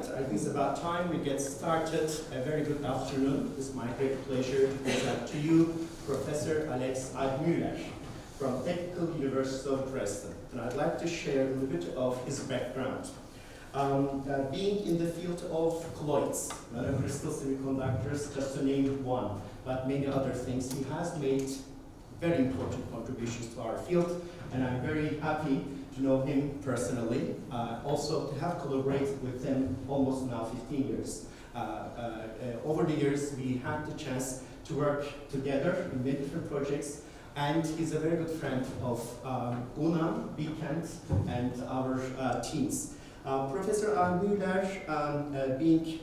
right. I think it's about time we get started. A very good afternoon. It's my great pleasure to present to you Professor Eychmüller from Technical University of Dresden. And I'd like to share a little bit of his background. Being in the field of colloids, nanocrystal semiconductors, just to name one, but many other things, he has made very important contributions to our field, and I'm very happy to know him personally, also to have collaborated with him almost now 15 years. Over the years, we had the chance to work together in many different projects, and he's a very good friend of UNAM, Bilkent, and our teams. Professor Eychmüller, being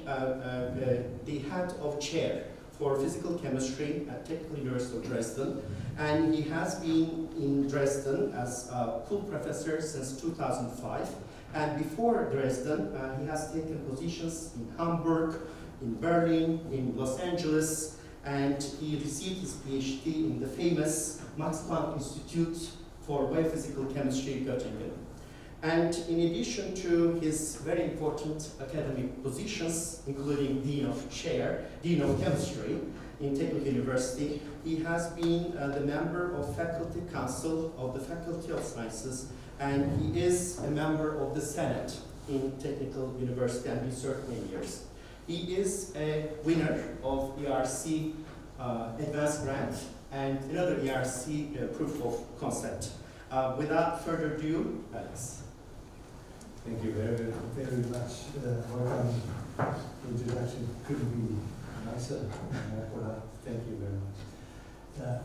the head of chair for physical chemistry at Technical University of Dresden, and he has been in Dresden as a full professor since 2005. And before Dresden, he has taken positions in Hamburg, in Berlin, in Los Angeles, and he received his PhD in the famous Max Planck Institute for Biophysical Chemistry, Göttingen. And in addition to his very important academic positions, including Dean of Chemistry in Technical University, he has been the member of Faculty Council of the Faculty of Sciences, and he is a member of the Senate in Technical University, and he served many years. He is a winner of ERC Advanced Grant and another ERC Proof of Concept. Without further ado, Alex. Thank you very, very much. Welcome. The introduction couldn't be nicer. Thank you very much.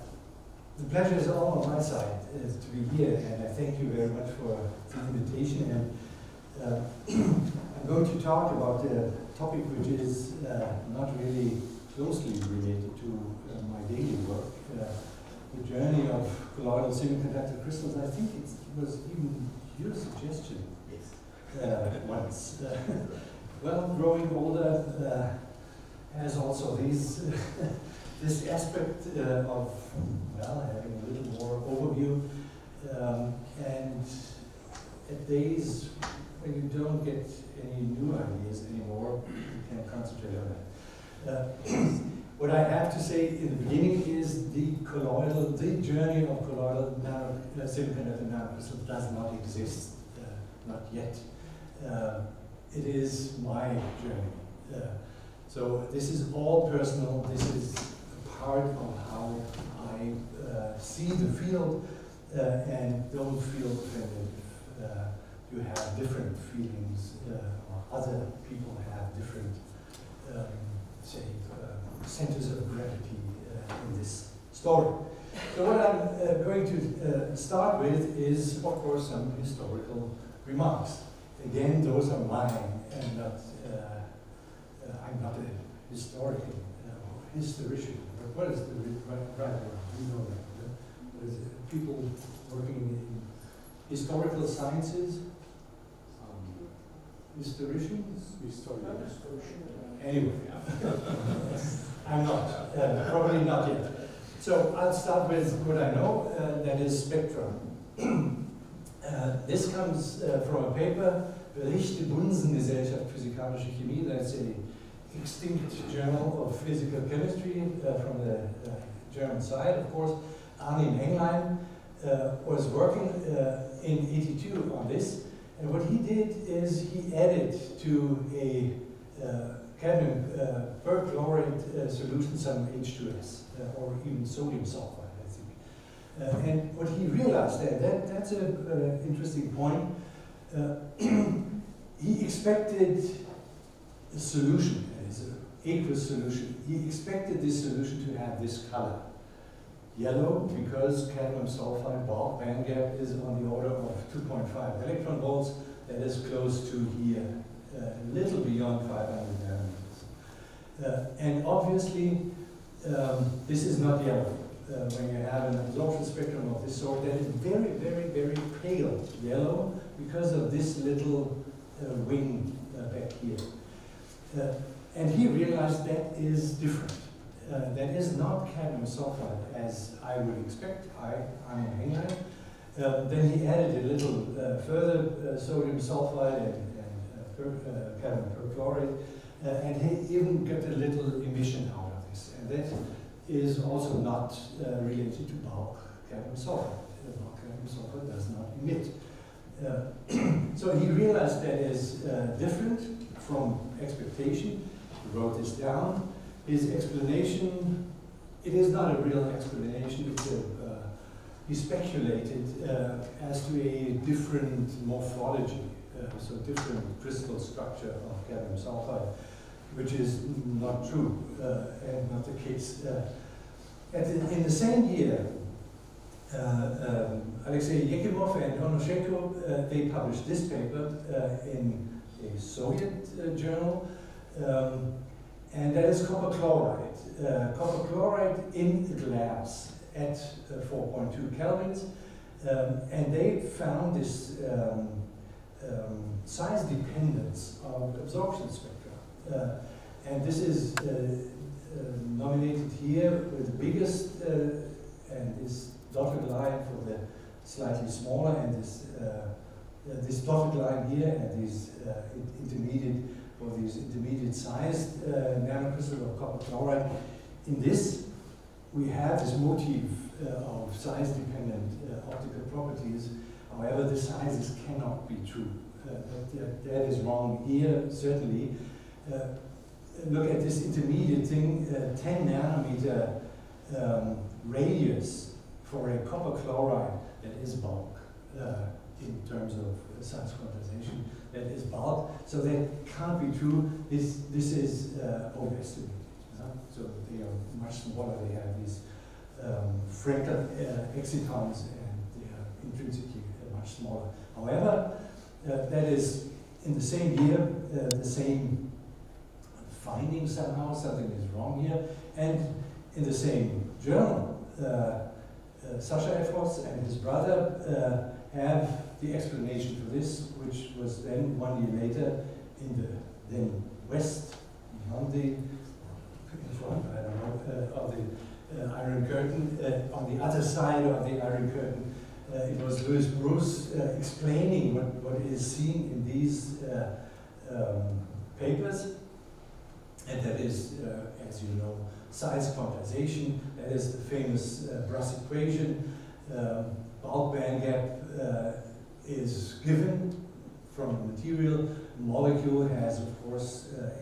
The pleasure is all on my side to be here, and I thank you very much for the invitation. And I'm going to talk about a topic which is not really closely related to my daily work. The journey of colloidal semiconductor crystals. I think it was even your suggestion. Once. Well, growing older has also these this aspect of, well, having a little more overview, and at days when you don't get any new ideas anymore, you can concentrate on that. What I have to say in the beginning is the journey of colloidal semiconductor nanocrystals does not exist, not yet. It is my journey. So this is all personal. This is a part of how I see the field, and don't feel offended if you have different feelings or other people have different, say, centers of gravity in this story. So what I'm going to start with is, of course, some historical remarks. Again, those are mine, and not, I'm not a historian or historian. What is the right word? You know that. What is it? People working in historical sciences? Historians? Anyway, I'm not. Probably not yet. So I'll start with what I know, that is spectrum. This comes from a paper, Bericht der Bunsengesellschaft Physikalische Chemie, that's an extinct journal of physical chemistry from the German side, of course. Armin Englein was working in '82 on this, and what he did is he added to a cadmium perchlorate solution some H2S, or even sodium sulfide, I think. And what he realized, that's an interesting point, he expected a solution, an aqueous solution. He expected this solution to have this color. Yellow, because cadmium sulfide bulk band gap is on the order of 2.5 electron volts. That is close to here, a little beyond 500 nanometers. And obviously, this is not yellow. When you have an absorption spectrum of this sort, that is very, very, very pale yellow because of this little wing back here. And he realized that is different. That is not cadmium sulfide as I would expect. I'm a hanger. Then he added a little further sodium sulfide and cadmium perchlorate, and he even got a little emission out of this. And that is also not related to bulk cadmium sulfide. Bulk cadmium sulfide does not emit. So he realized that is different from expectation. He wrote this down. His explanation, it is not a real explanation. It's he speculated as to a different morphology, so different crystal structure of cadmium sulfide, which is not true and not the case. In the same year, Alexei Yekimov and Onoshenko, they published this paper in a Soviet journal, and that is copper chloride. Copper chloride in glass at 4.2 kelvins, and they found this size dependence of absorption spectra. And this is nominated here with the biggest and this dotted line for the slightly smaller, and this dotted line here, and these intermediate, for these intermediate sized nanocrystal of copper chloride. In this, we have this motif of size dependent optical properties. However, the sizes cannot be true. That is wrong here, certainly. Look at this intermediate thing, 10 nanometer radius for a copper chloride that is bulk in terms of size quantization. That is bulk, so that can't be true. This is overestimated. So they are much smaller. They have these Frankel excitons, and they are intrinsically much smaller. However, that is in the same year, the same finding somehow. Something is wrong here. And in the same journal, Sasha Efros and his brother have the explanation for this, which was then 1 year later in the then West, beyond the, in front, I don't know, of the Iron Curtain. On the other side of the Iron Curtain, it was Louis Bruce explaining what is seen in these papers, and that is, as you know, size quantization. That is the famous Bruss equation. Bulk band gap is given from the material. The molecule has, of course, a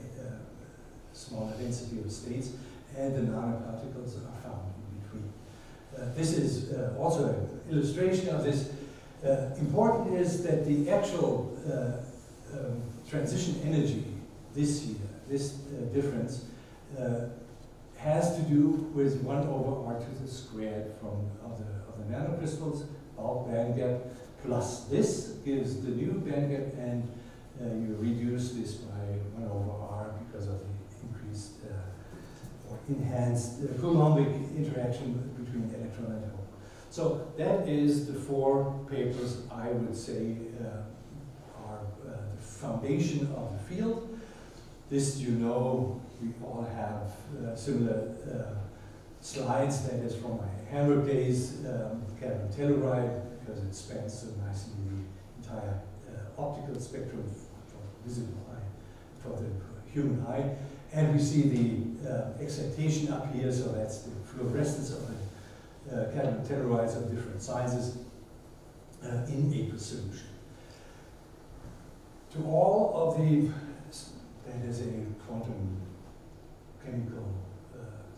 smaller density of states, and the nanoparticles are found in between. This is also an illustration of this. Important is that the actual transition energy this year, this difference, has to do with 1 over r to the squared from of the nanocrystals. Bulk band gap plus this gives the new band gap, and you reduce this by 1 over r because of the increased or enhanced Coulombic interaction between electron and hole. So that is the 4 papers I would say are the foundation of the field. This, you know, we all have similar slides. That is from my Hamburg days, cadmium telluride, because it spans so nicely the entire optical spectrum for visible eye, for the human eye. And we see the excitation up here, so that's the fluorescence of the cadmium tellurides of different sizes in aqueous solution. To all of the, that is a quantum chemical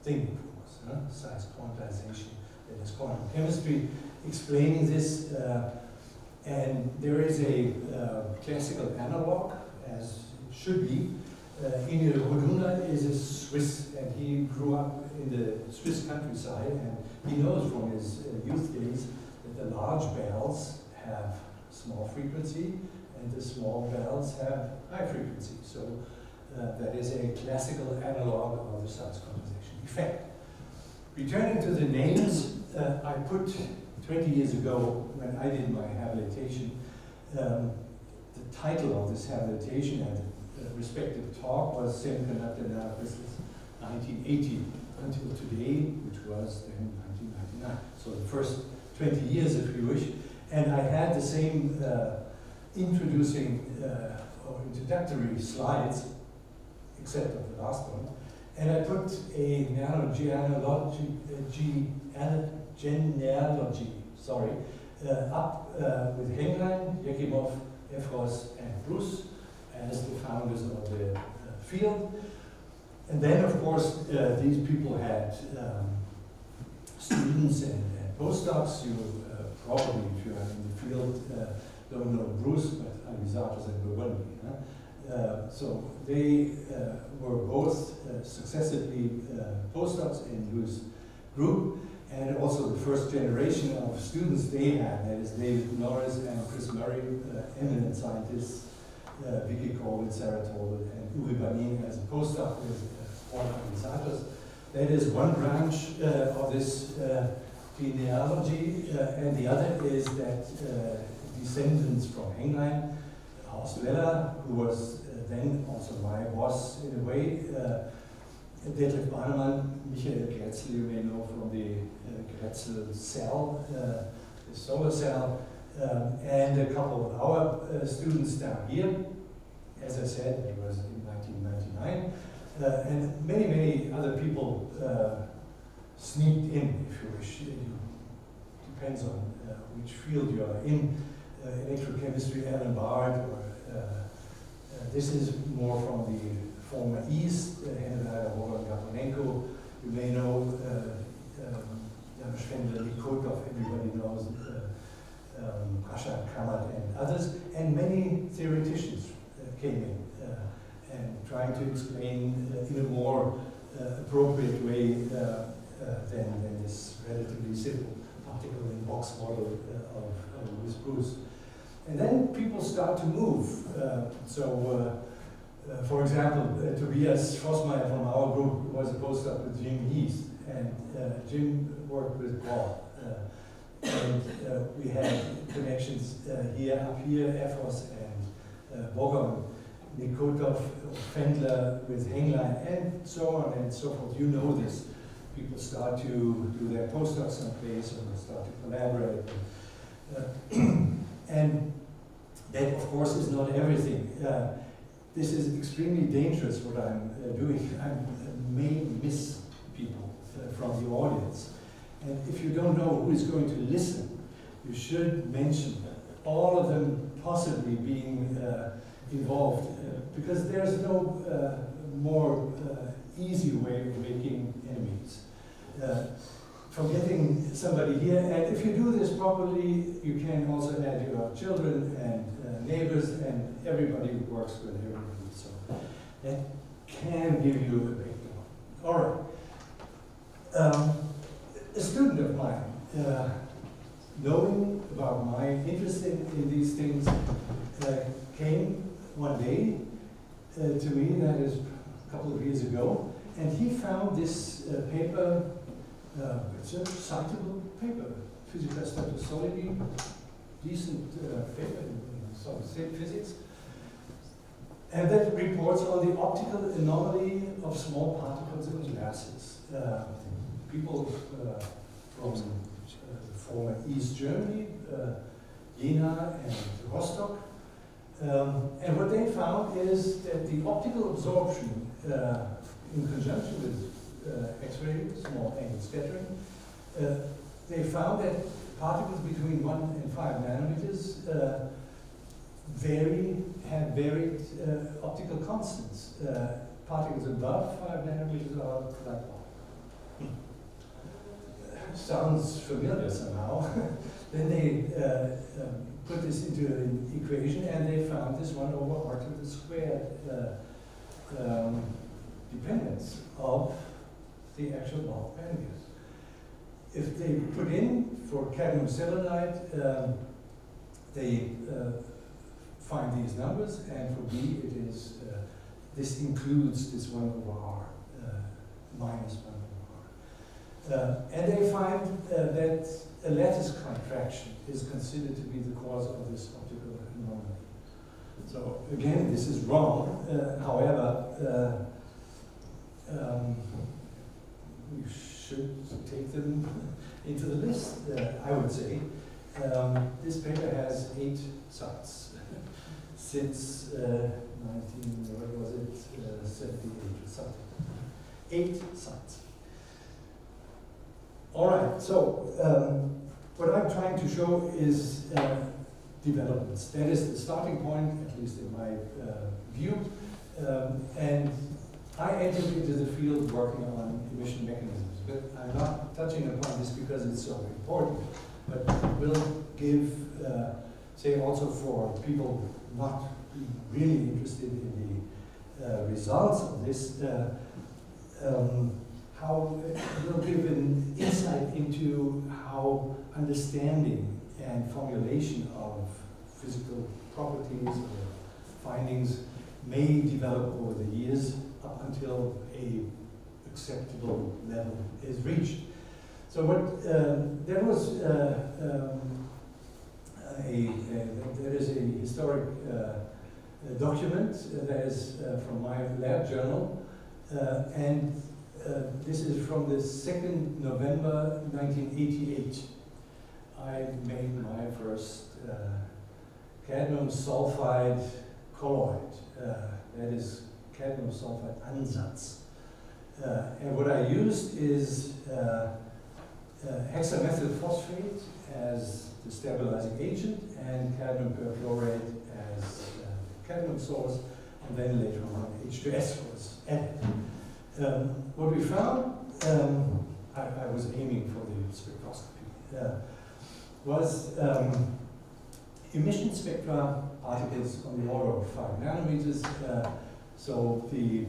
thing, of course, size quantization, that is quantum chemistry explaining this, and there is a classical analog, as it should be. Emil Roduna is a Swiss, and he grew up in the Swiss countryside, and he knows from his youth days that the large bells have small frequency, and the small bells have high frequency. So that is a classical analog of the size quantization effect. Returning to the names, I put 20 years ago, when I did my habilitation, the title of this habilitation and the respective talk was Semiconductor Nanocrystals 1980 until today, which was then 1999. So the first 20 years, if you wish. And I had the same introducing or introductory slides, except of the last one, and I put a genealogy, sorry, up with Henglein, Yakimov, Efros, and Bruce as the founders of the field. And then, of course, these people had students and postdocs. You probably, if you are in the field, don't know Bruce, but Alizatos and Burgundy. So they were both successively postdocs in Louis' group, and also the first generation of students they had, that is David Norris and Chris Murray, eminent scientists, Vicky Corbett, Sarah Tolbert, and Uwe Banin as a postdoc with Alizatos. That is one branch of this genealogy, and the other is that descendants from Henglein, Horst Weller, who was then also my boss in a way, Detlef Bahnemann, Michael Grätzl, you may know from the Grätzl cell, the solar cell, and a couple of our students down here. As I said, it was in 1999, and many, many other people sneaked in, if you wish. It depends on which field you are in. Electrochemistry, Alan Bard, or this is more from the former East, Henrietta Roland Gaponenko. You may know Janusz Fendler, Nikotov, everybody knows, Rasha Kamat and others, and many theoreticians came in and trying to explain in a more appropriate way than this relatively simple particle in box model of Louis Bruce. And then people start to move. For example, Tobias Vossmeier from our group was a postdoc with Jim Heath, and Jim worked with Paul. And we had connections here, up here, Efros and Bogon, Nikotov, Fendler with Henglein, and so on and so forth. You know this. People start to do their postdocs someplace, or they start to collaborate. And that, of course, is not everything. This is extremely dangerous, what I'm doing. I may miss people from the audience. And if you don't know who is going to listen, you should mention all of them possibly being involved, because there's no more easy way of making enemies. From getting somebody here, and if you do this properly, you can also add your children and neighbors and everybody who works with everybody. So that can give you a breakdown. All right. A student of mine, knowing about my interest in these things, came one day to me, that is a couple of years ago, and he found this paper. It's a citable paper, Physica Status Solidi, decent paper in solid state physics, and that reports on the optical anomaly of small particles in glasses. People from former East Germany, Jena and Rostock, and what they found is that the optical absorption in conjunction with X-ray, small angle scattering, they found that particles between 1 and 5 nanometers have varied optical constants. Particles above 5 nanometers are like sounds familiar somehow. Then they put this into an equation, and they found this 1 over r to the squared dependence of the actual bulk bandwidth. If they put in for cadmium selenide, they find these numbers, and for B it is, this includes this 1 over r, minus 1 over r. And they find that a lattice contraction is considered to be the cause of this optical anomaly. So again, this is wrong. However, we should take them into the list, I would say. This paper has 8 sites. since 78 or something. 8 sites. All right, so what I'm trying to show is developments. That is the starting point, at least in my view. And I entered into the field working on emission mechanisms, but I'm not touching upon this because it's so important, but it will give, say also for people not really interested in the results of this, how it will give an insight into how understanding and formulation of physical properties or findings may develop over the years up until a acceptable level is reached. So what there was there is a historic document that is from my lab journal, and this is from the 2nd November 1988. I made my first cadmium sulfide colloid. That is cadmium sulfide Ansatz. And what I used is hexamethyl phosphate as the stabilizing agent and cadmium perchlorate as cadmium source, and then later on H2S was added. What we found, I was aiming for the spectroscopy, was emission spectra particles on the order of 5 nanometers. So the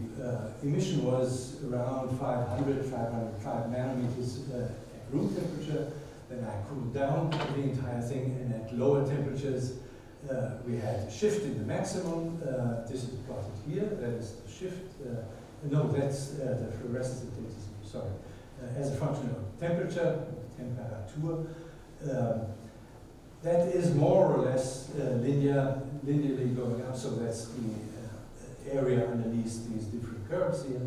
emission was around 505 nanometers at room temperature. Then I cooled down the entire thing, and at lower temperatures we had a shift in the maximum. This is plotted here. That is the shift. No, that's the fluorescence intensity. Sorry, as a function of temperature, temperature. That is more or less linearly going up. So that's the area underneath these different curves here.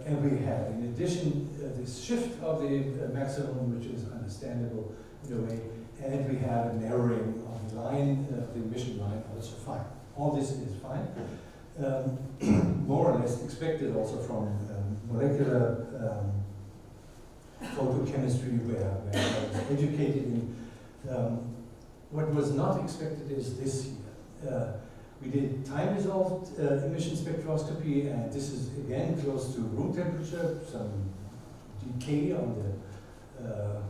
And we have, in addition, this shift of the maximum, which is understandable in a way, and we have a narrowing of the line, the emission line, also fine. All this is fine. More or less expected also from molecular photochemistry, where I was educated in. What was not expected is this here. We did time-resolved emission spectroscopy, and this is again close to room temperature, some decay on the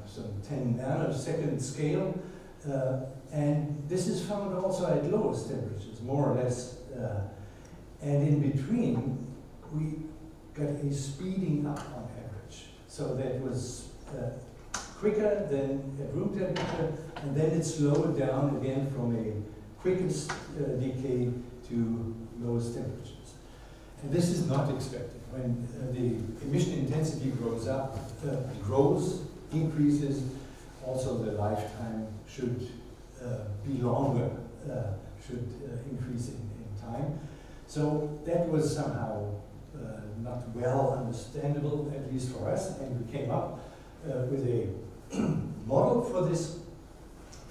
some 10 nanosecond scale, and this is found also at lowest temperatures, more or less. And in between, we got a speeding up on average. So that was quicker than at room temperature, and then it slowed down again from a quickest decay to lowest temperatures. And this is not expected. When the emission intensity grows up, increases, also the lifetime should be longer, should increase in time. So that was somehow not well understandable, at least for us, and we came up with a model for this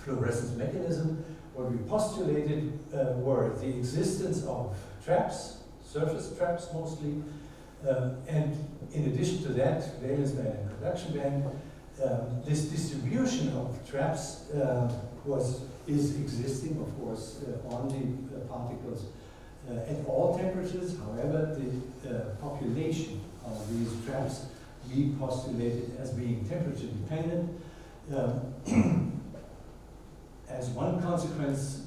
fluorescence mechanism. What we postulated were the existence of traps, surface traps mostly, and in addition to that, valence band and conduction band. This distribution of traps is existing, of course, on the particles at all temperatures. However, the population of these traps we postulated as being temperature dependent. As one consequence,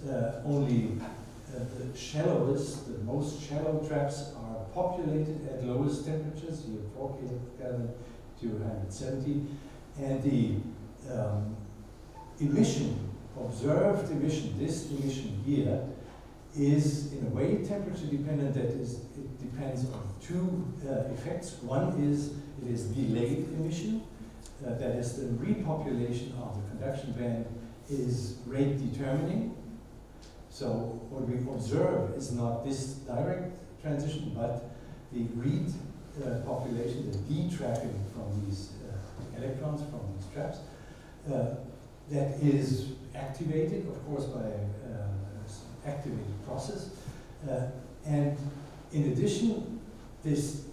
only the shallowest, the most shallow traps are populated at lowest temperatures, here 4 Kelvin to 170, and the observed emission, this emission here, is in a way temperature dependent. That is, it depends on 2 effects. One is it is delayed emission, that is the repopulation of the conduction band is rate determining. So what we observe is not this direct transition, but the repopulation, the detrapping from these electrons from these traps, that is activated, of course, by activated process. And in addition, this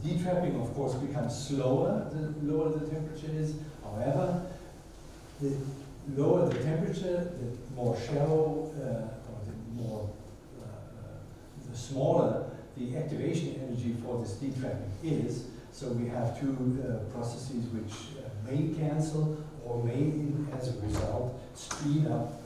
detrapping, of course, becomes slower the lower the temperature is. However, the lower the temperature, the more shallow, or the smaller the activation energy for this detrapping is. So we have two processes which may cancel or may, as a result, speed up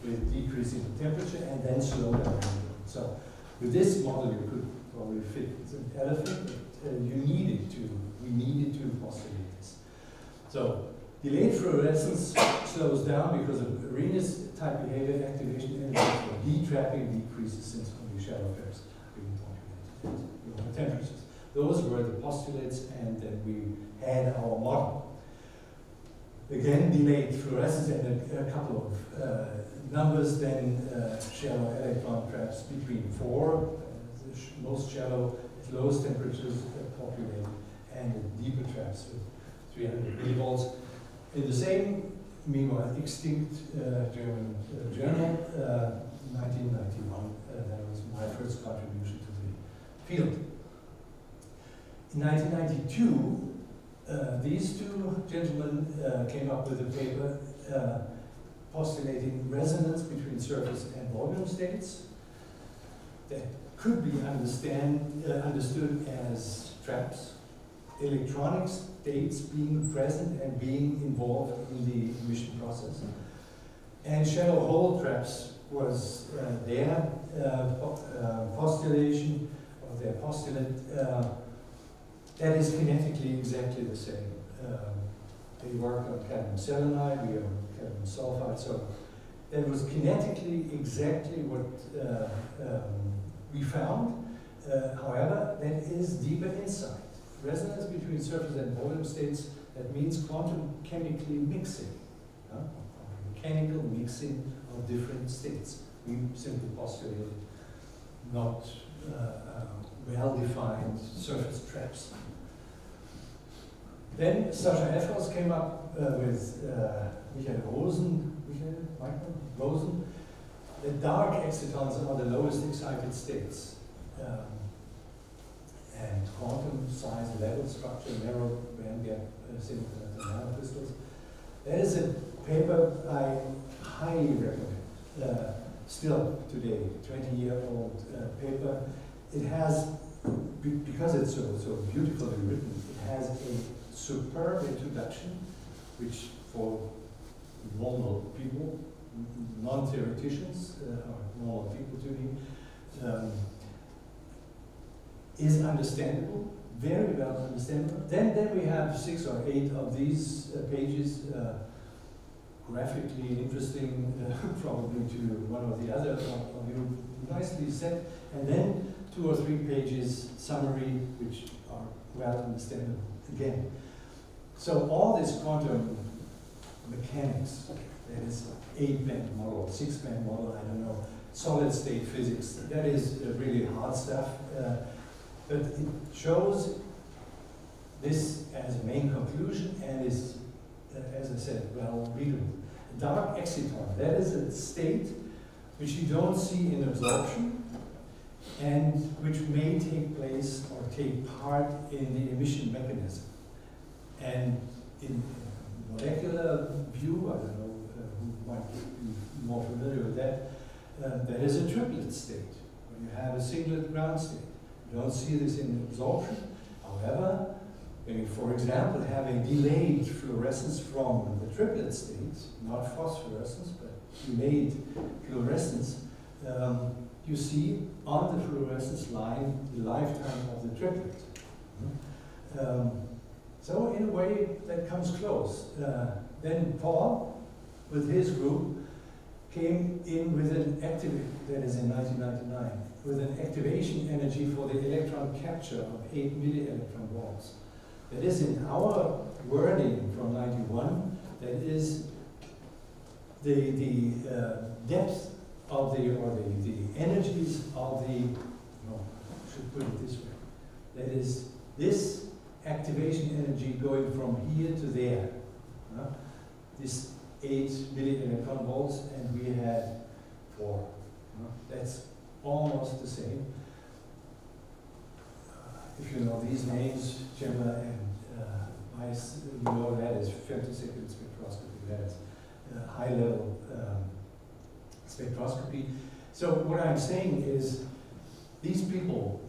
with decreasing the temperature and then slow down. So with this model, you could probably fit an elephant, but we needed to postulate this. So delayed fluorescence slows down because of Arrhenius type behavior. Activation energy for detrapping decreases since only shallow pairs are being populated at lower temperatures. Those were the postulates, and then we had our model. Again, delayed fluorescence and a couple of numbers, then shallow electron traps between 4, the most shallow at lowest temperatures populated, and the deeper traps with 300 millivolts. In the same, meanwhile, extinct German journal, 1991, that was my first contribution to the field. In 1992, these two gentlemen came up with a paper postulating resonance between surface and volume states that could be understood as traps, electronic states being present and being involved in the emission process. And shallow hole traps was their postulation, or their postulate, that is kinetically exactly the same. They worked on cadmium selenide, we on cadmium sulfide, so that was kinetically exactly what we found. However, that is deeper insight. Resonance between surface and volume states, that means quantum chemically mixing, mechanical mixing of different states. We simply postulated not well-defined surface traps. Then Sasha Effros came up with Rosen. The dark excitons are the lowest excited states. And quantum size, level structure, narrow bandgap semiconductor nanocrystals. That is a paper I highly recommend. Still today, 20-year-old paper. It has, because it's so beautifully written, it has a superb introduction, which for normal people, non-theoreticians, or normal people to me, is understandable, very well understandable. Then we have 6 or 8 of these pages, graphically interesting, probably to one or the other of you, nicely set, and then 2 or 3 pages summary, which are well understandable again. So all this quantum mechanics, that is 8-band model, 6-band model, I don't know, solid state physics, that is really hard stuff, but it shows this as a main conclusion and is, as I said, well readable. Dark exciton, that is a state which you don't see in absorption and which may take place or take part in the emission mechanism. And in molecular view, I don't know who might be more familiar with that, there is a triplet state, where you have a singlet ground state. You don't see this in absorption. However, when you, for example, have a delayed fluorescence from the triplet state, not phosphorescence, but delayed fluorescence, you see on the fluorescence line the lifetime of the triplet. So in a way, that comes close. Then Paul, with his group, came in with an that is in 1999, with an activation energy for the electron capture of 8 millielectron volts. That is in our wording from 91, that is the depth of the, or the energies of the, no, I should put it this way. That is this activation energy going from here to there. This 8 millielectron volts, and we had for That's almost the same. If you know these names, Gemma and Weiss, you know that is femtosecond spectroscopy. That's high-level spectroscopy. So what I'm saying is, these people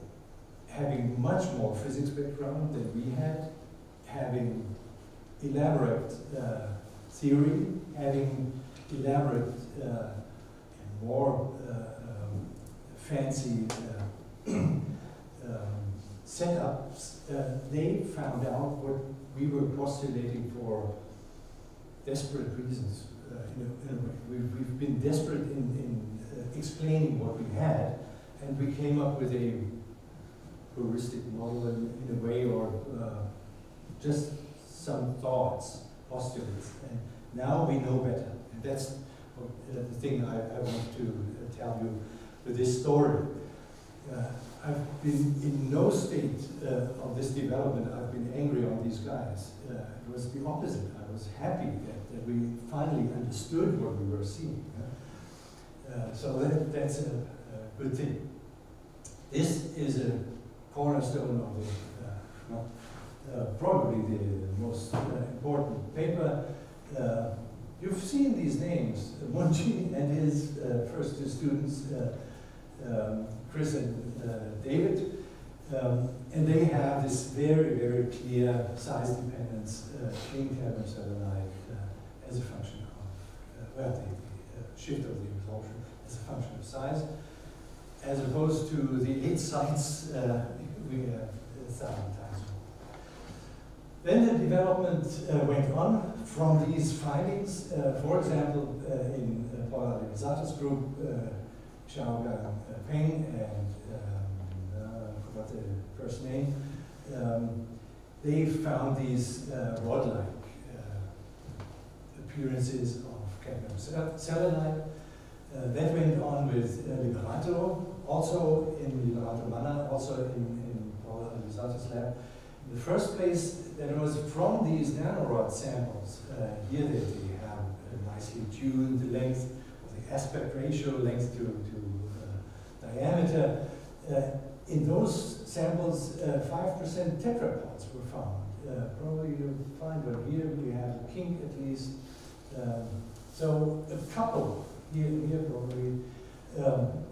having much more physics background than we had, having elaborate theory, having elaborate and more fancy setups, they found out what we were postulating for desperate reasons. In a way. We've been desperate in explaining what we had, and we came up with a heuristic model in a way, or just some thoughts, postulates. And now we know better. And that's the thing I want to tell you with this story. I've been in no state of this development. I've been angry on these guys. It was the opposite. I was happy that we finally understood what we were seeing. So that's a good thing. This is a cornerstone of the, probably the most important paper. You've seen these names, Munchi and his first two students, Chris and David, and they have this very, very clear size dependence, clean cadmium selenide as a function of, well, the shift of the absorption as a function of size, as opposed to the 8 sites we have 1,000 times more. Then the development went on from these findings. For example, in Paul Alexander's group, Xiaogang Peng and I forgot the first name, they found these rod-like appearances of cadmium selenide. That went on with Liberato, also in Liberato Manna, also in Paul Alexander's lab. In the first place, that was from these nanorod samples. Here they have nicely tuned the length of the aspect ratio, length to diameter. In those samples, 5% tetrapods were found. Probably you'll find one here. We have a kink at least. So a couple here probably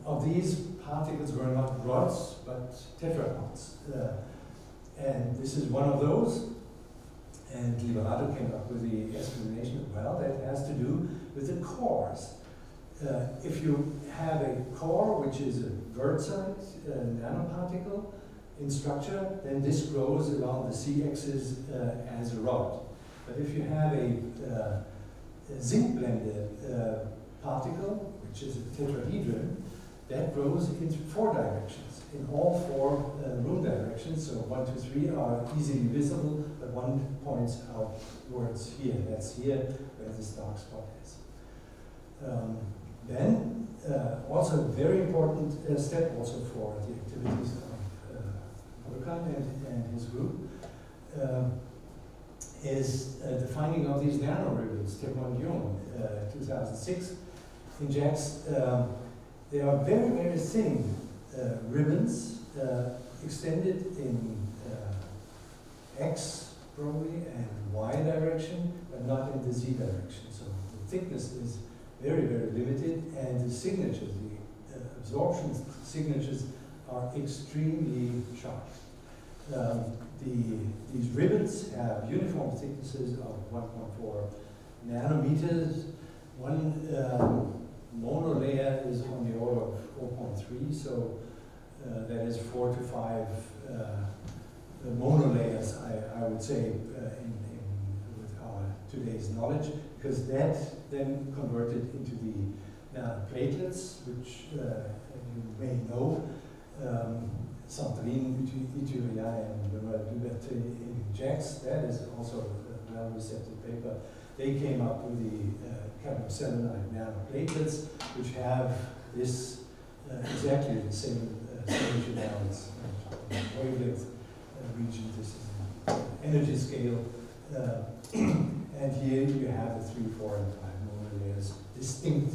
of these particles were not rods but tetrapods. And this is one of those. And Liberato came up with the explanation, well, that has to do with the cores. If you have a core, which is a word-side nanoparticle in structure, then this grows along the z-axis as a rod. But if you have a zinc-blended particle, which is a tetrahedron, that grows in 4 directions, in all 4 room directions. So 1, 2, 3 are easily visible, but one points outwards here. That's here where this dark spot is. Then, also a very important step also for the activities of Bilkent and his group is the finding of these nanoribbons, step 1 Jung, 2006 in JAX. They are very, very thin ribbons extended in X probably and Y direction, but not in the Z direction. So the thickness is very, very limited, and the signatures, the absorption signatures are extremely sharp. These ribbons have uniform thicknesses of 1.4 nanometers. One monolayer is on the order of 0.3, so that is 4 to 5 monolayers, I would say, with our today's knowledge, because that then converted into the nanoplatelets, which you may know, Sandrine, Eychmüller, and Liberté in JAX. That is also a well-recepted paper. They came up with the cadmium selenide nanoplatelets, which have this exactly the same signature balance wavelength region. This is an energy scale. And here you have the 3, 4, and 5 monolayers, distinct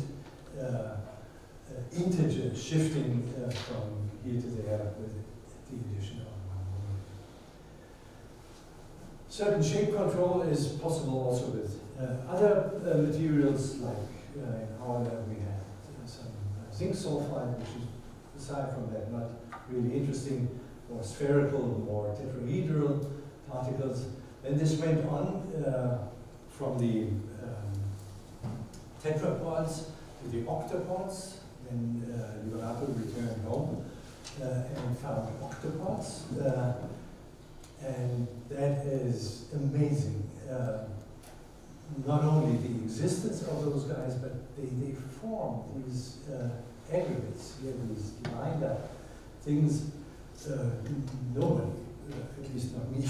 integer shifting from here to there with the addition of one more. Certain shape control is possible also with other materials, like in our lab we had some zinc sulfide, which is, aside from that, not really interesting, more spherical, more tetrahedral particles. Then this went on from the tetrapods to the octopods. Then Leonardo returned home and found octopods. And that is amazing. Not only the existence of those guys, but they form these aggregates here, these lined up things nobody, at least not me,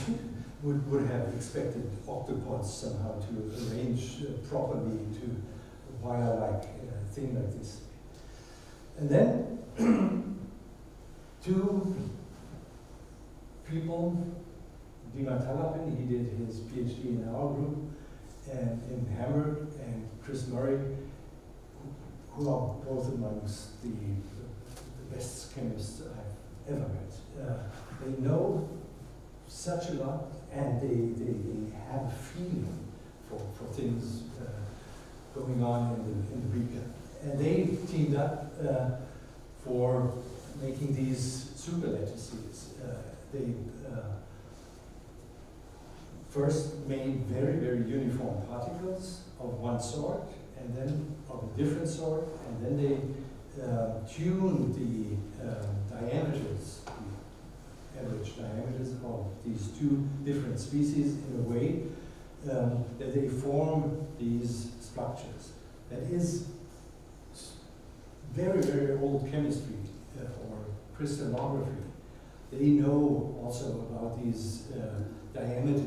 would have expected octopods somehow to arrange properly into a wire-like thing like this. And then two people, Dima Talapin, he did his PhD in our group, and in Hamburg, and Chris Murray, who are both amongst the best chemists I've ever met. They know such a lot, and they have a feeling for things going on in the beaker. And they teamed up for making these super lattices. They first made very, very uniform particles of one sort, and then of a different sort, and then they tuned the diameters, the average diameters of these two different species in a way that they form these structures. That is very, very old chemistry or crystallography. They know also about these diameter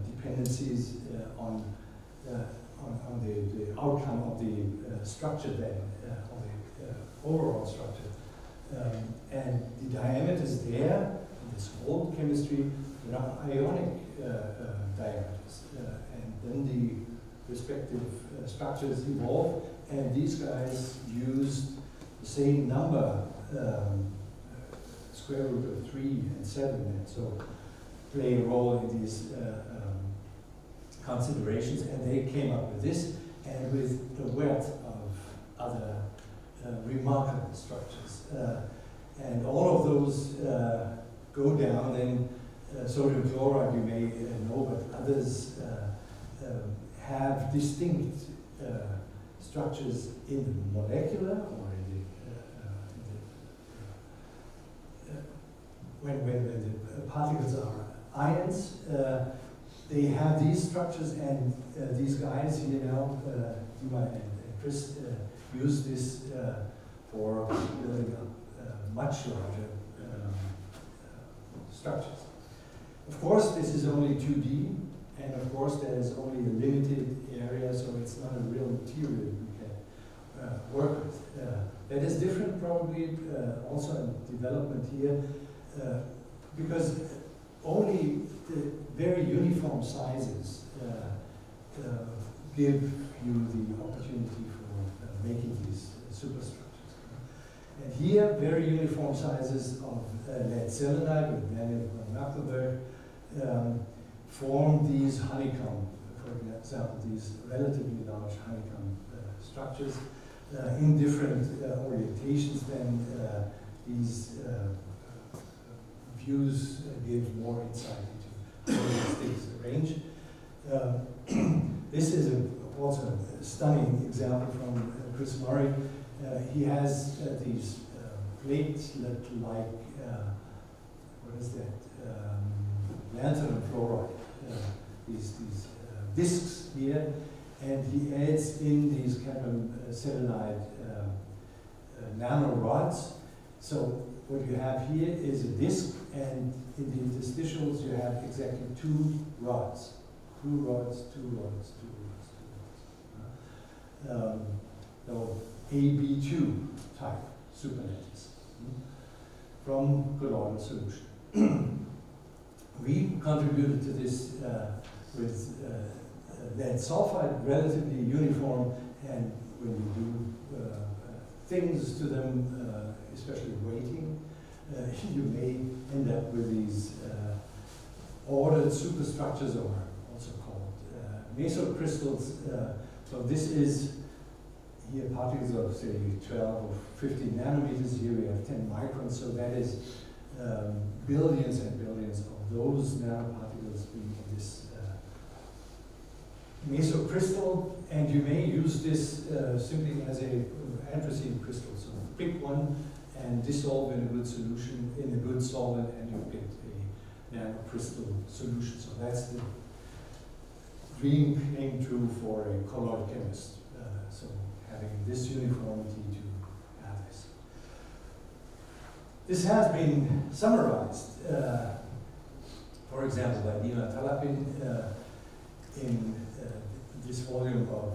dependencies on the outcome of the structure then, of the overall structure. And the diameters there, in this old chemistry, are ionic diameters. And then the respective structures evolve, and these guys used the same number, square root of 3 and 7, and so play a role in these considerations, and they came up with this, and with a wealth of other remarkable structures. And all of those go down, then sodium chloride you may know, but others have distinct structures in the molecular or in the when the particles are ions, they have these structures, and these guys here now, Dima and Chris, use this for building up much larger structures. Of course, this is only 2D, and of course there is only a limited area, so it's not a real material we can work with. That is different probably also in development here, because only the very uniform sizes give you the opportunity for making these superstructures. And here, very uniform sizes of lead selenide with Daniel von Nachtelberg form these honeycomb, for example, these relatively large honeycomb structures in different orientations. Then these views give more insight into how these things arrange. This is also a stunning example from Chris Murray. He has these platelet-like, what is that, lanthanum fluoride, these discs here, and he adds in these cadmium selenide nanorods. So what you have here is a disc, and in the interstitials you have exactly 2 rods. 2 rods, 2 rods, 2 rods, 2 rods. So AB2 type superlattice from colloidal solution. We contributed to this with lead sulfide, relatively uniform, and when you do things to them, especially weighting, you may end up with these ordered superstructures, or also called mesocrystals. So this is here particles of say 12 or 15 nanometers. Here we have 10 microns, so that is billions and billions of those nanoparticles being in this mesocrystal, and you may use this simply as a anthracene crystal. So pick one and dissolve in a good solution, in a good solvent, and you get a nanocrystal solution. So that's the dream came true for a colloid chemist. So having this uniformity to have this. This has been summarized, for example, by Nina Talapin in this volume of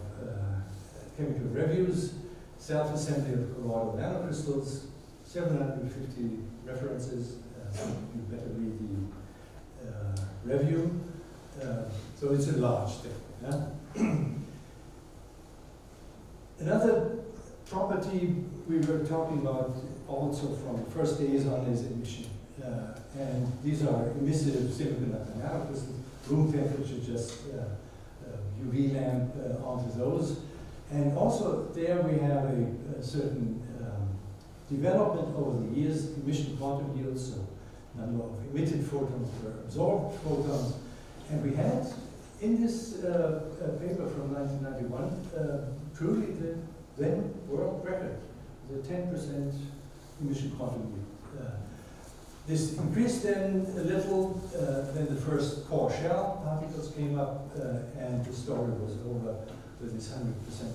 chemical reviews, self-assembly of colloidal nanocrystals, 750 references, so you better read the review. So it's a large thing. Yeah? Another property we were talking about also from the first days on is emission. And these are emissive semiconductor nanocrystals, room temperature, just UV lamp onto those. And also there we have a certain development over the years, emission quantum yields, so number of emitted photons per absorbed photons. And we had in this paper from 1991 truly the then world record, the 10% emission quantum yield. This increased then a little, then the first core shell particles came up, and the story was over with this 100%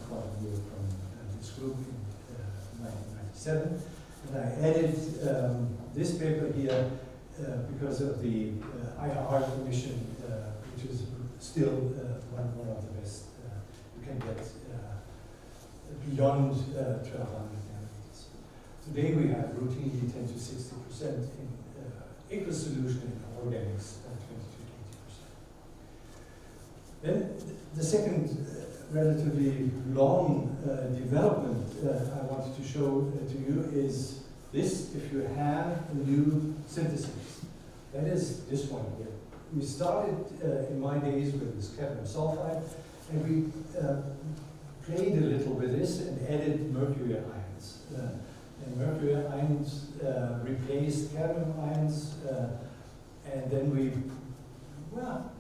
quantum yield from this group in 1997. And I added this paper here because of the IR emission, which is still one of the best. You can get beyond 1200 nanometers. Today we have routinely 10 to 60% in aqueous solution, in organics 20 to 80%. Then the second relatively long development I wanted to show to you is this: if you have a new synthesis, that is this one here. We started in my days with this cadmium sulfide, and we played a little with this and added mercury ions. And mercury ions replaced cadmium ions, and then we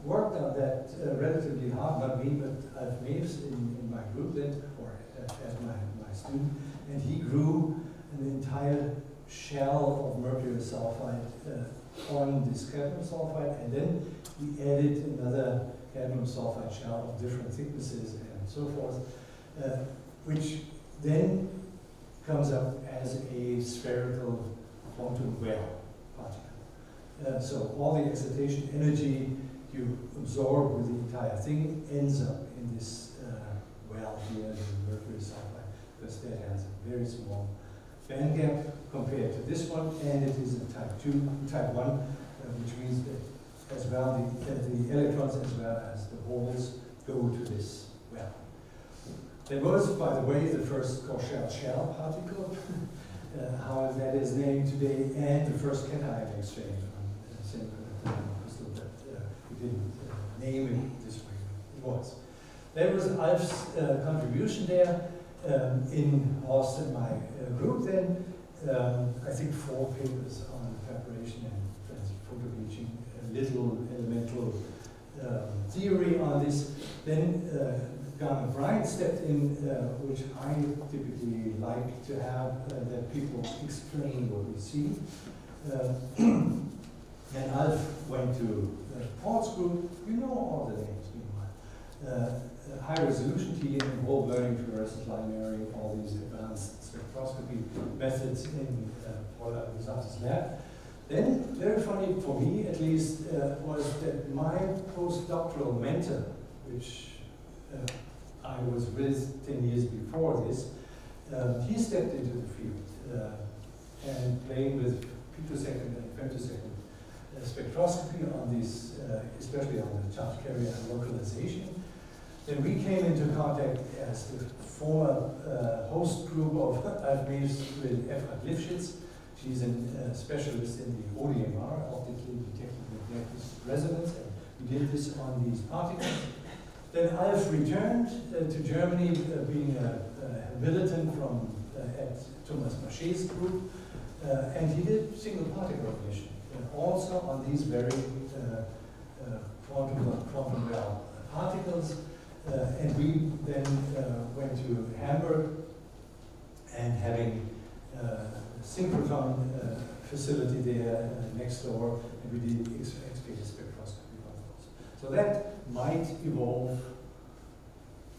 worked on that relatively hard, not me, but Alf Maves in my group then, or as my student, and he grew an entire shell of mercury sulfide on this cadmium sulfide, and then we added another cadmium sulfide shell of different thicknesses and so forth, which then comes up as a spherical quantum well particle. So all the excitation energy you absorb with the entire thing ends up in this well here, the mercury sulfide, because that has a very small band gap compared to this one, and it is a type 1, which means that as well the electrons as well as the holes go to this well. There was, by the way, the first Gaussian shell particle, how that is named today, and the first cation exchange on semiconductor nanocrystal, but we didn't name it this way. It was. There was Alf's contribution there in Horst and my group then. I think 4 papers on preparation and photobleaching, a little elemental theory on this. Then Garner Bryant stepped in, which I typically like to have, that people explain what we see. And Alf went to Paul's group. You know all the names, meanwhile. High resolution TEM, whole burning fluorescent line mirroring, all these advanced spectroscopy methods in Paula Rizata's lab. Then, very funny for me at least, was that my postdoctoral mentor, which I was with 10 years before this, he stepped into the field and playing with picosecond and femtosecond spectroscopy on these, especially on the charge carrier and localization. Then we came into contact as the former host group of Eychmüller with Efrat Lifshitz. She's a specialist in the ODMR, optically detected magnetic resonance, and we did this on these particles. Then Alf returned to Germany, being a militant from at Thomas Maché's group, and he did single particle recognition, also on these very quantum realm particles. And we then went to Hamburg, and having a synchrotron facility there next door, and we did X-ray spectroscopy on those. So that might evolve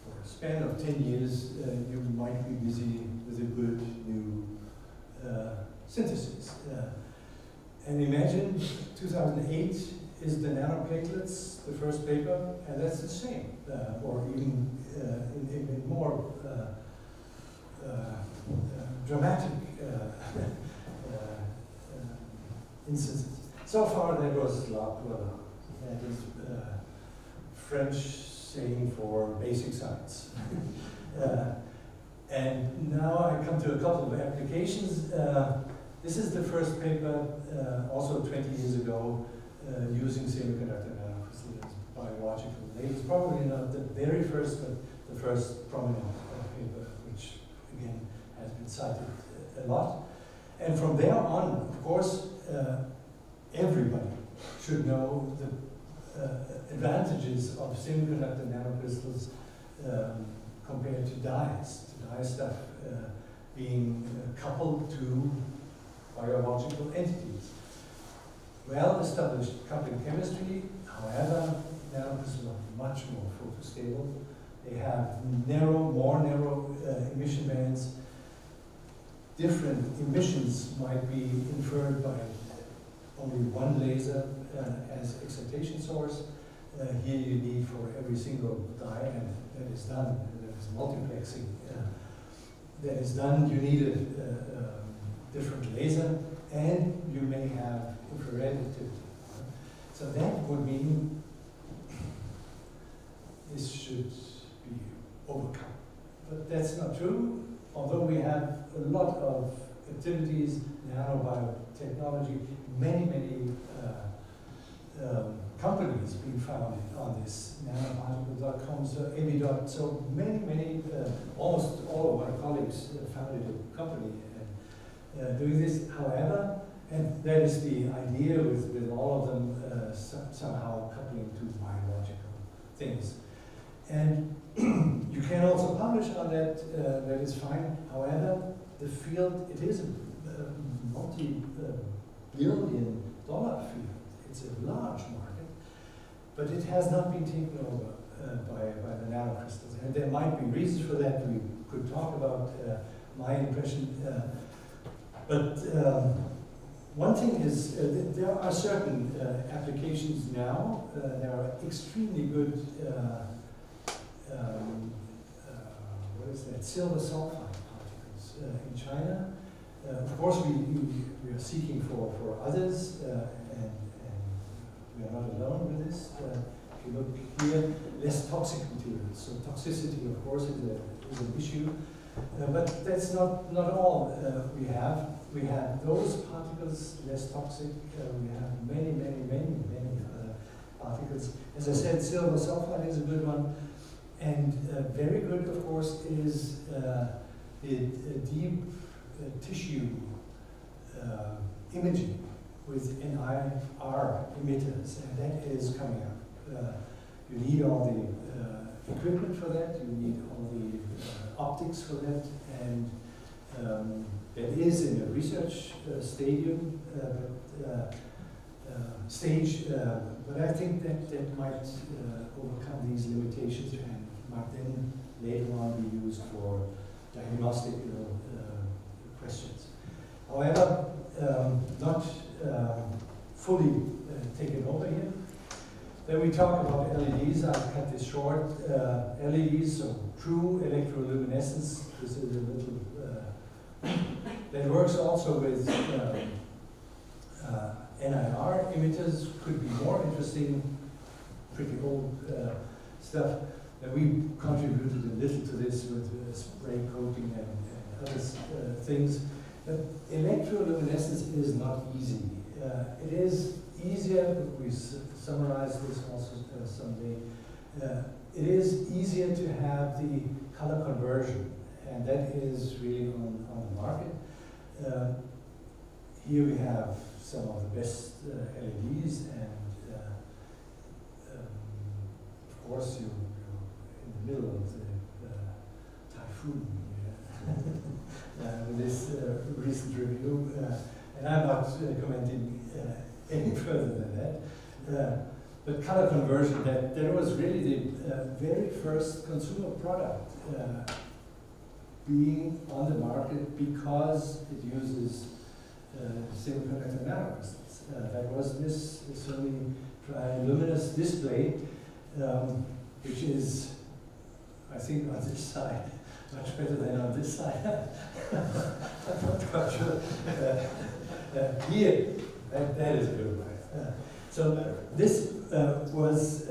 for a span of 10 years. You might be busy with a good new synthesis. And imagine 2008 is the nanoplatelets, the first paper, and that's the same, or even in more dramatic instances. So far, that was La Plana. That is French saying for basic science. And now I come to a couple of applications. This is the first paper, also 20 years ago, using semiconductor nanocrystals biological lasers. Probably not the very first, but the first prominent paper, which again has been cited a lot. And from there on, of course, everybody should know the advantages of semiconductor nanocrystals compared to dyes. Dye stuff being coupled to biological entities. Well-established coupling chemistry, however, nanocrystals are much more photostable. They have more narrow emission bands. Different emissions might be inferred by only one laser as excitation source. Here you need for every single dye, and that is done, that is multiplexing. That is done, you need a different laser, and you may have infrared activity. So that would mean this should be overcome. But that's not true. Although we have a lot of activities, nanobiotechnology, many companies being founded on this, nanoparticle.com, so EBI. So many, almost all of my colleagues founded a company doing this. However, and that is the idea with all of them somehow coupling to biological things. And you can also publish on that, that is fine. However, the field, it is a multi-billion dollar field. It's a large market, but it has not been taken over by the nanocrystals. And there might be reasons for that. We could talk about my impression. But one thing is, there are certain applications now. There are extremely good what is that? Silver sulfide particles in China. Of course, we are seeking for others, and we are not alone with this. If you look here, less toxic materials. So toxicity, of course, is an issue. But that's not all we have. We have those particles, less toxic. We have many other particles. As I said, silver sulfide is a good one. And very good, of course, is the deep tissue imaging with NIR emitters, and that is coming up. You need all the equipment for that, you need all the optics for that, and that is in a research stadium, stage, but I think that might overcome these limitations and might then later on be used for diagnostic questions. However, not fully taken over here. Then we talk about LEDs. I'll cut this short. LEDs, so true electroluminescence. This is a little that works also with NIR emitters. Could be more interesting. Pretty old stuff. We contributed a little to this with spray coating and other things. But electroluminescence is not easy. It is easier, we summarize this also someday, it is easier to have the color conversion, and that is really on the market. Here we have some of the best LEDs, and of course you're in the middle of the typhoon here with this recent review, and I'm not commenting any further than that. But color conversion, that was really the very first consumer product being on the market because it uses semiconductor nanocrystals. That was this Sony luminous display, which is, I think, on this side much better than on this side. I'm not quite sure. Here, that is a good one. So this was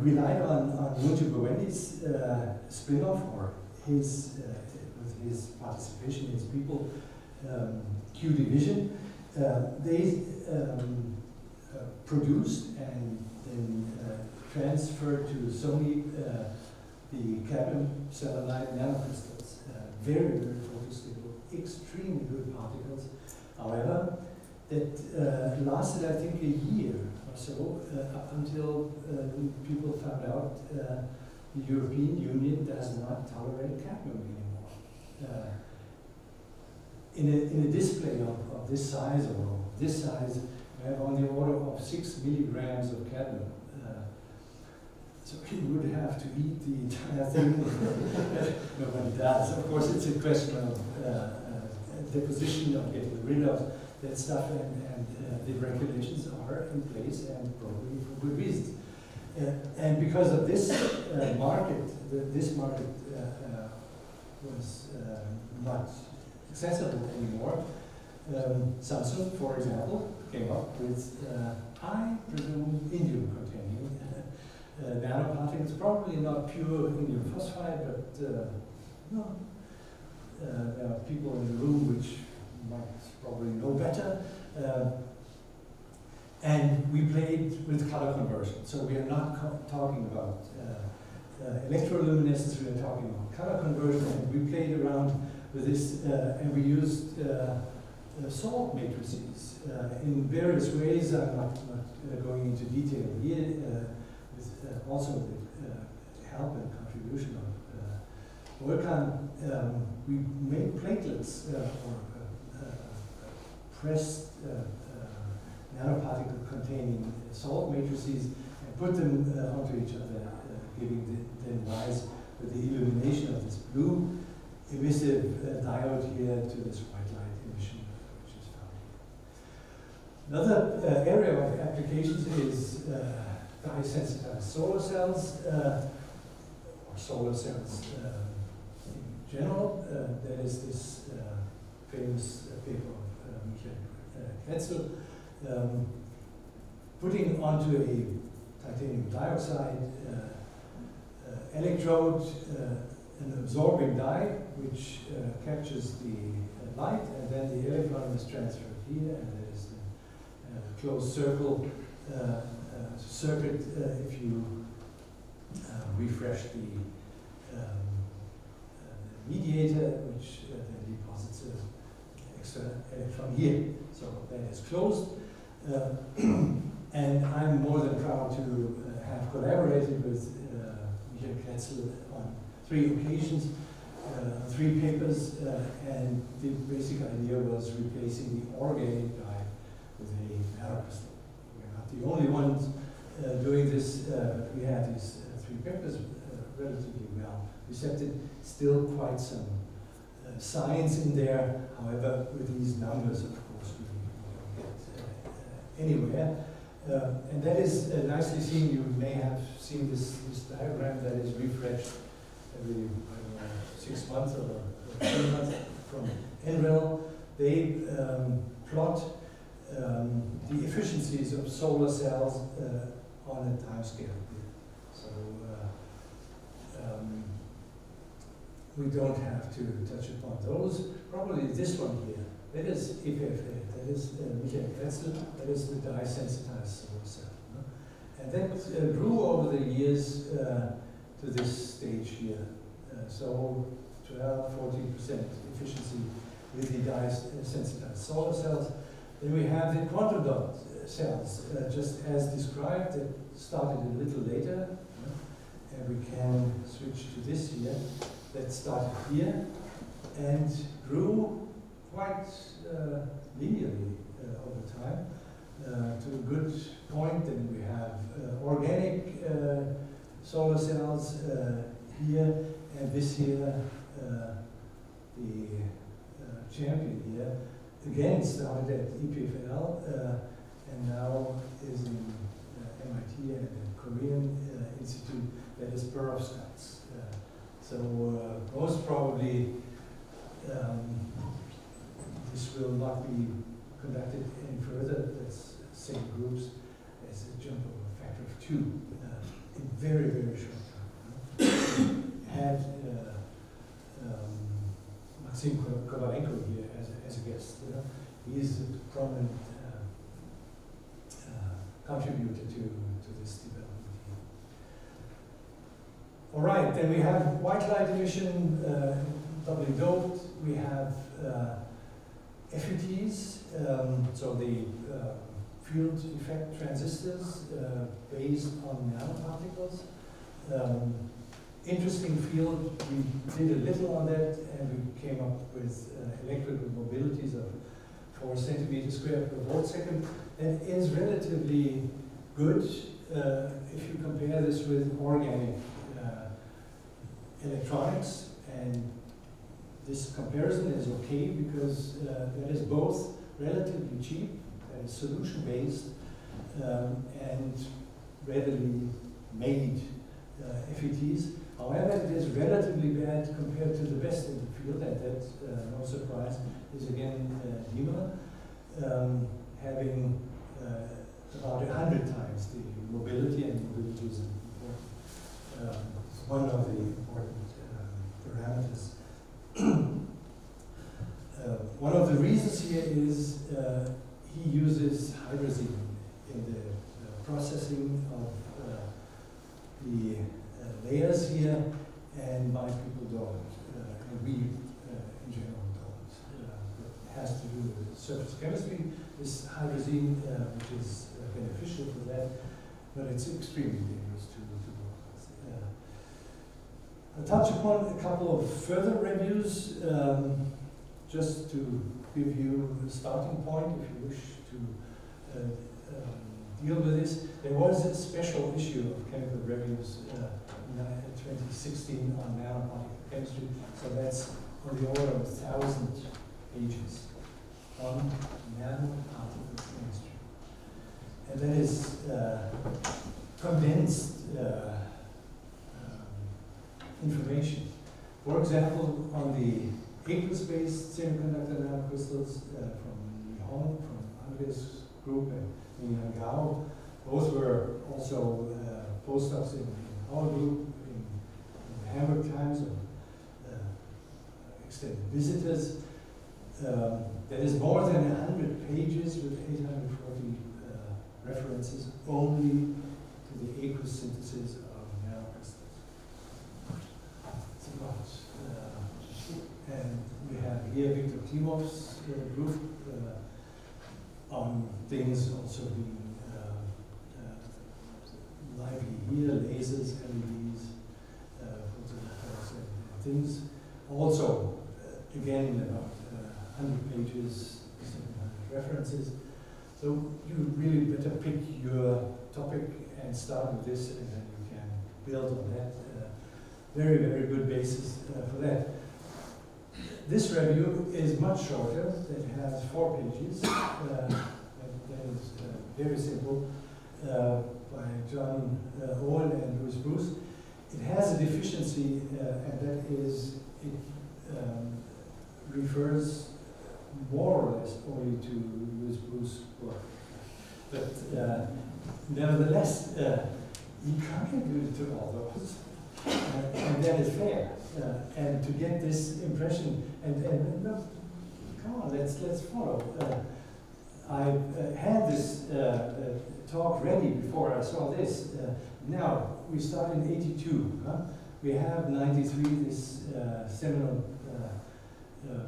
relied on Luigi Bowendi's spin-off, or his with his participation, his people, Q Division. They produced and then transferred to Sony the cadmium selenide nanocrystals. Very, very photostable, extremely good particles. However, that lasted, I think, a year or so, up until people found out the European Union does not tolerate cadmium anymore. In a display of this size, or this size, we have on the order of 6 milligrams of cadmium. So you would have to eat the entire thing. Nobody does. Of course, it's a question of deposition, of getting rid of that stuff, and the regulations are in place, and probably for good reasons. And because of this market, this market was not accessible anymore. Samsung, for example, came up with, I presume, indium-containing nanoparticles, probably not pure indium phosphide, but no. There are people in the room which might probably know better. And we played with color conversion. So we are not talking about electroluminescence, we are talking about color conversion, and we played around with this, and we used salt matrices in various ways. I'm not going into detail here, with also the help and contribution of Volkan. We made platelets or pressed nanoparticle containing salt matrices and put them onto each other, giving them rise with the illumination of this blue emissive diode here to this white light emission, which is found here. Another area of applications is dye-sensitized solar cells, or solar cells in general. There is this famous paper of Michael Kretzel, putting onto a titanium dioxide electrode an absorbing dye which captures the light, and then the electron is transferred here, and there is a closed circle circuit if you refresh the mediator, which then deposits an extra electron here. So that is closed. And I'm more than proud to have collaborated with Michael Kretzel on 3 occasions, 3 papers, and the basic idea was replacing the organic dye with a nanocrystal. We're not the only ones doing this, but we had these 3 papers relatively well accepted. Still quite some science in there. However, with these numbers, of course, we don't get anywhere. And that is nicely seen. You may have seen this diagram that is refreshed every 6 months or 3 months from NREL. They plot the efficiencies of solar cells on a time scale. So we don't have to touch upon those. Probably this one here, that is EPFA, that is Nanocrystals, that is the dye-sensitized solar cell. No? And that grew over the years to this stage here. So 12, 14% efficiency with the dye-sensitized solar cells. Then we have the quantum dot cells, just as described, that started a little later. And we can switch to this here, that started here and grew quite linearly over time to a good point. Then we have organic solar cells here, and this here, the champion here, again started at EPFL and now is in MIT and the Korean Institute, that is Prof. So most probably this will not be conducted any further. That's same groups as a jump of a factor of 2 in very, very short time. Had Maxim Kovalenko here as a guest. He is a prominent contributor to this development here. All right, then we have white light emission, doubly doped. We have FETs, so the field effect transistors based on nanoparticles. Interesting field. We did a little on that, and we came up with electrical mobilities of 4 centimeters squared per volt second. That is relatively good if you compare this with organic electronics, and this comparison is okay because that is both relatively cheap, that is solution based, and readily made FETs. However, it is relatively bad compared to the best in the field, and that, no surprise, is again NEMA, having about 100 times the mobility, and mobility is one of the important parameters. One of the reasons here is he uses hydrazine in the processing of the layers here, and my people don't, and we in general don't. It has to do with surface chemistry, this hydrazine, which is beneficial for that, but it's extremely dangerous to work with. I'll touch upon a couple of further reviews, just to give you a starting point if you wish to deal with this. There was a special issue of Chemical Reviews in 2016 on nanoparticle chemistry, so that's on the order of 1,000 pages on nanoparticle chemistry. And that is condensed information. For example, on the aqueous-based semiconductor nanocrystals from Lyon, from Andreas group and Ming Gao, both were also postdocs in our group in the Hamburg Times, or extended visitors. That is more than 100 pages with 840 references only to the aqueous synthesis of nanocrystals. It's a lot. And we have here Viktor Klimov's group on things also being lively here, lasers, LEDs, photovoltaics, and things. Also, again, about 100 pages, 700 references. So you really better pick your topic and start with this, and then you can build on that. Very, very good basis for that. This review is much shorter. It has 4 pages. That is very simple, by John Owen and Louis Bruce. It has a deficiency, and that is it refers more or less only to Louis Bruce's work. But nevertheless, he contributed to all those, and that is fair. And to get this impression, and no, come on, let's follow. I had this talk ready before I saw this. Now, we start in 82. Huh? We have 93, this seminal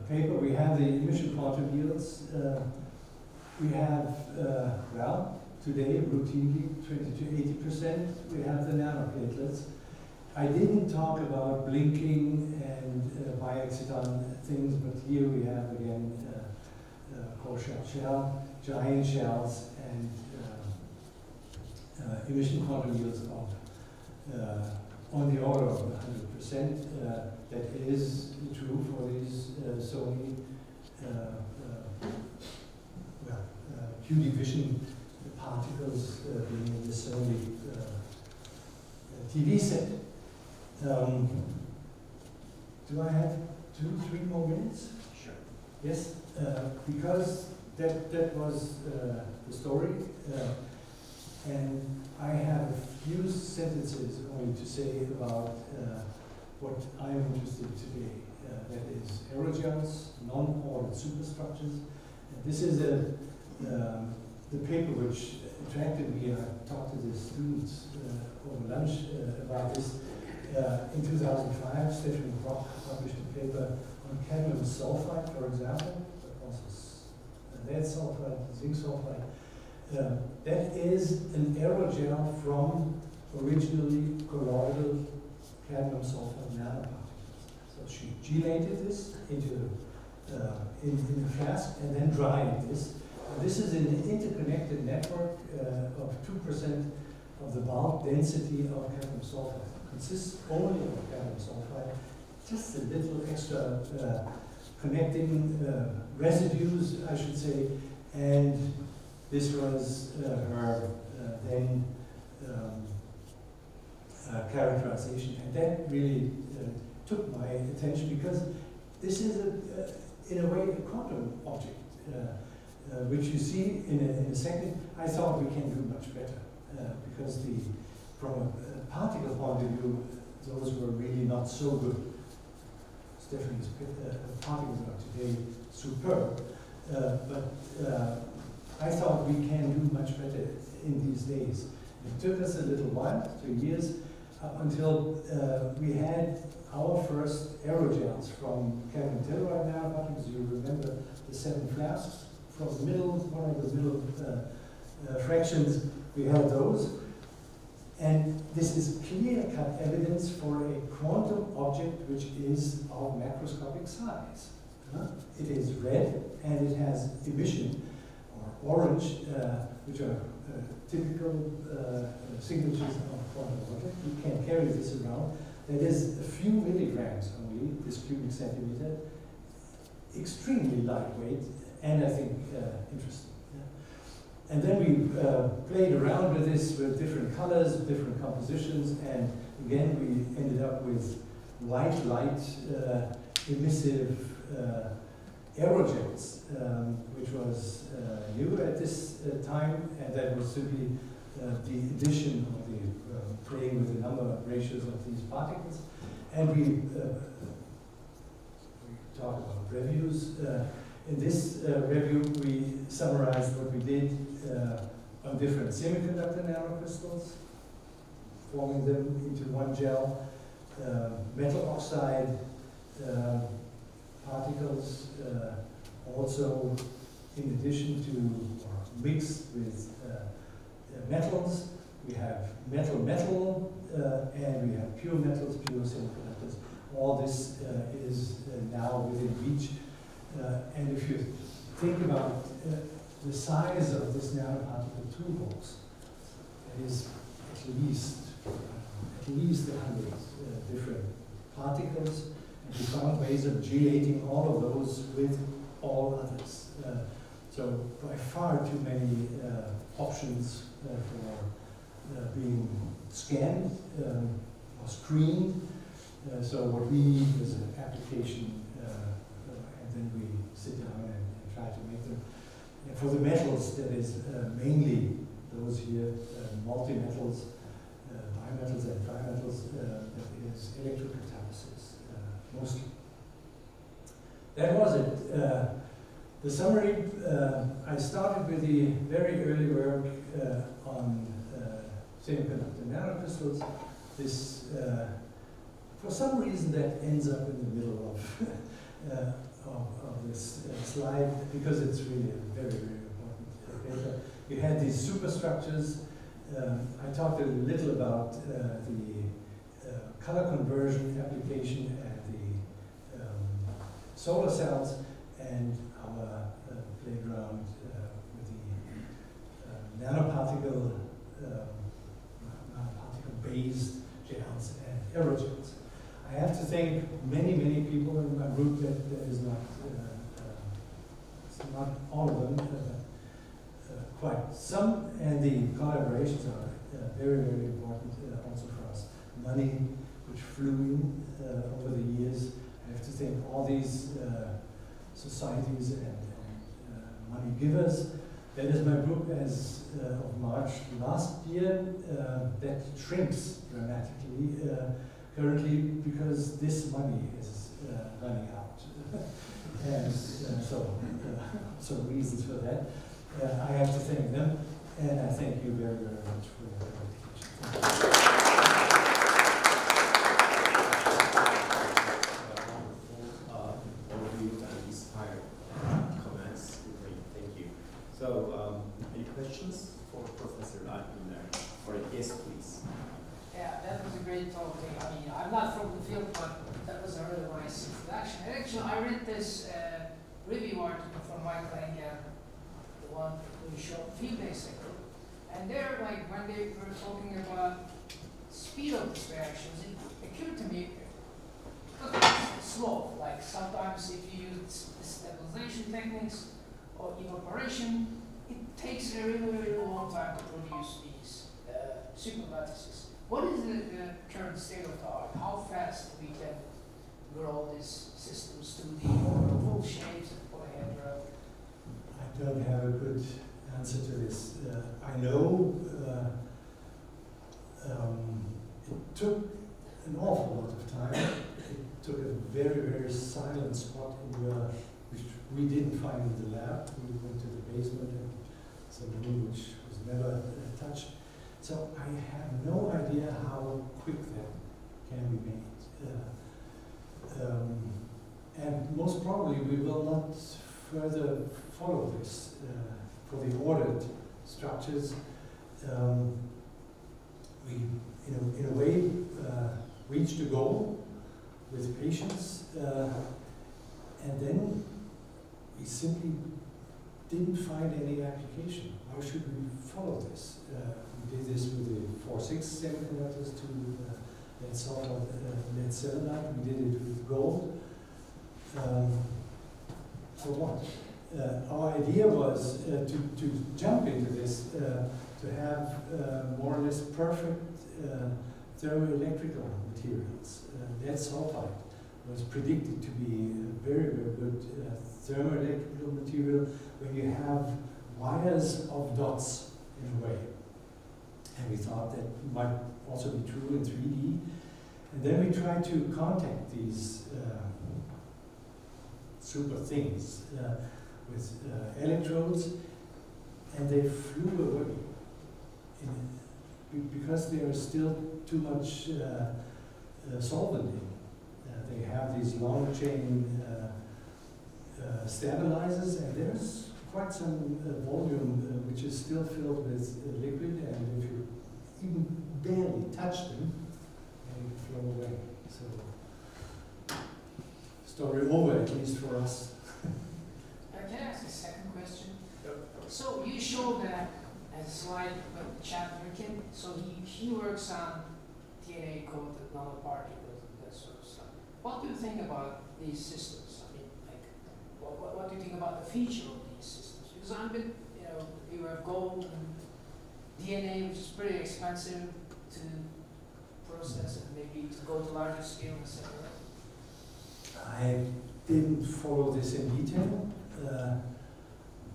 paper. We have the emission quantum yields. We have, well, today, routinely, 20 to 80%. We have the nanoplatelets. I didn't talk about blinking and bi-exciton things, but here we have, again, core-shell shell, giant shells, and emission quantum yields of on the order of 100%. That is true for these Sony Q division particles being in the Sony TV set. Do I have 2-3 more minutes? Sure. Yes, because that was the story. And I have a few sentences only to say about what I am interested in today. That is aerogels, non-ordered superstructures. And this is the paper which attracted me. I talked to the students over lunch about this. In 2005, Stefan Prof published a paper on cadmium sulfide, for example, but also lead sulfide, zinc sulfide. That is an aerogel from originally colloidal cadmium sulfide nanoparticles. So she gelated this into in a flask and then dried this. This is an interconnected network of 2% of the bulk density of cadmium sulfide. Consists only of cadmium sulfide, just a little extra connecting residues, I should say, and this was her then characterization, and that really took my attention because this is, in a way, a quantum object, which you see in a second. I thought we can do much better because from a particle point of view, those were really not so good. Stephanie's particles are today superb, but I thought we can do much better in these days. It took us a little while, 2 years, up until we had our first aerogels from cadmium telluride nanoparticles. You remember the 7 flasks from the middle, one of the middle fractions. We had those. And this is clear-cut evidence for a quantum object which is of macroscopic size. It is red and it has emission, or orange, which are typical signatures of quantum object. You can carry this around. That is a few milligrams only, this cubic centimeter. Extremely lightweight, and I think interesting. And then we played around with this with different colors, different compositions, and again we ended up with white light emissive aerogels, which was new at this time, and that was simply the addition of the playing with the number ratios of these particles. And we talk about reviews. In this review, we summarized what we did on different semiconductor nanocrystals, forming them into one gel, metal oxide particles, also in addition to, or mixed with metals. We have metal-metal, and we have pure metals, pure semiconductors. All this is now within reach. And if you think about the size of this nanoparticle toolbox, it is at least 100 different particles, and we found ways of gelating all of those with all others. So by far too many options for being scanned or screened. So what we need is an application, and then we sit down and try to make them. And for the metals, that is mainly those here, multi-metals, bimetals and trimetals, that is electrocatalysis, mostly. That was it. The summary, I started with the very early work on semiconductor nanocrystals. This, for some reason, that ends up in the middle of this slide, because it's really a very, very important paper. You had these superstructures. I talked a little about the color conversion application and the solar cells, and our playground with the nanoparticle-based gels and aerogels. I have to thank many, many people in my group. That is not, it's not all of them, quite some, and the collaborations are very, very important also for us. Money, which flew in over the years. I have to thank all these societies and money givers. That is my group as of March last year. That shrinks dramatically currently because this money is running out. And some reasons for that. I have to thank them, and I thank you very, very much for your dedication. Overview and inspired comments. Great, thank you. So, any questions for Professor Eychmüller? Or yes, please. Yeah, that was a great talk. I mean, I'm not from the field, but that was a really nice introduction. And actually, I read this review article from Michael Engel, the one we showed a few days ago. And there, like, when they were talking about speed of these reactions, it occurred to me, because it's slow. Like, sometimes if you use stabilization techniques or evaporation, it takes a really, really long time to produce these superlattices. What is the current state of the art? How fast we can grow these systems to the full shapes and polyhedra? I don't have a good answer to this. I know it took an awful lot of time. It took a very, very silent spot in which we didn't find in the lab. We went to the basement and some room which was never touched. So I have no idea how quick that can be made. And most probably we will not further follow this for the ordered structures. We, in a way, reached a goal with patience, and then we simply didn't find any application. How should we follow this? We did this with the 4-6 semiconductors to lead sulfide, lead selenide. We did it with gold. For what? Our idea was to jump into this, to have more or less perfect thermoelectrical materials. Lead sulfide was predicted to be a very, very good thermoelectrical material when you have wires of dots in a way. And we thought that might also be true in 3D. And then we tried to contact these super things with electrodes, and they flew away because there is still too much solvent in. They have these long chain stabilizers, and there's quite some volume which is still filled with liquid, and if you even barely touch them, they flow away. So, story over, at least for us. Can I ask a second question? Yep. So you showed that as a slide with Chad Bilkent. So he works on DNA-coated nanoparticles and that sort of stuff. What do you think about these systems? I mean, like, what do you think about the future of these systems? Because I've been, you have gold and DNA, which is pretty expensive to process and maybe to go to larger scale, etc. I didn't follow this in detail.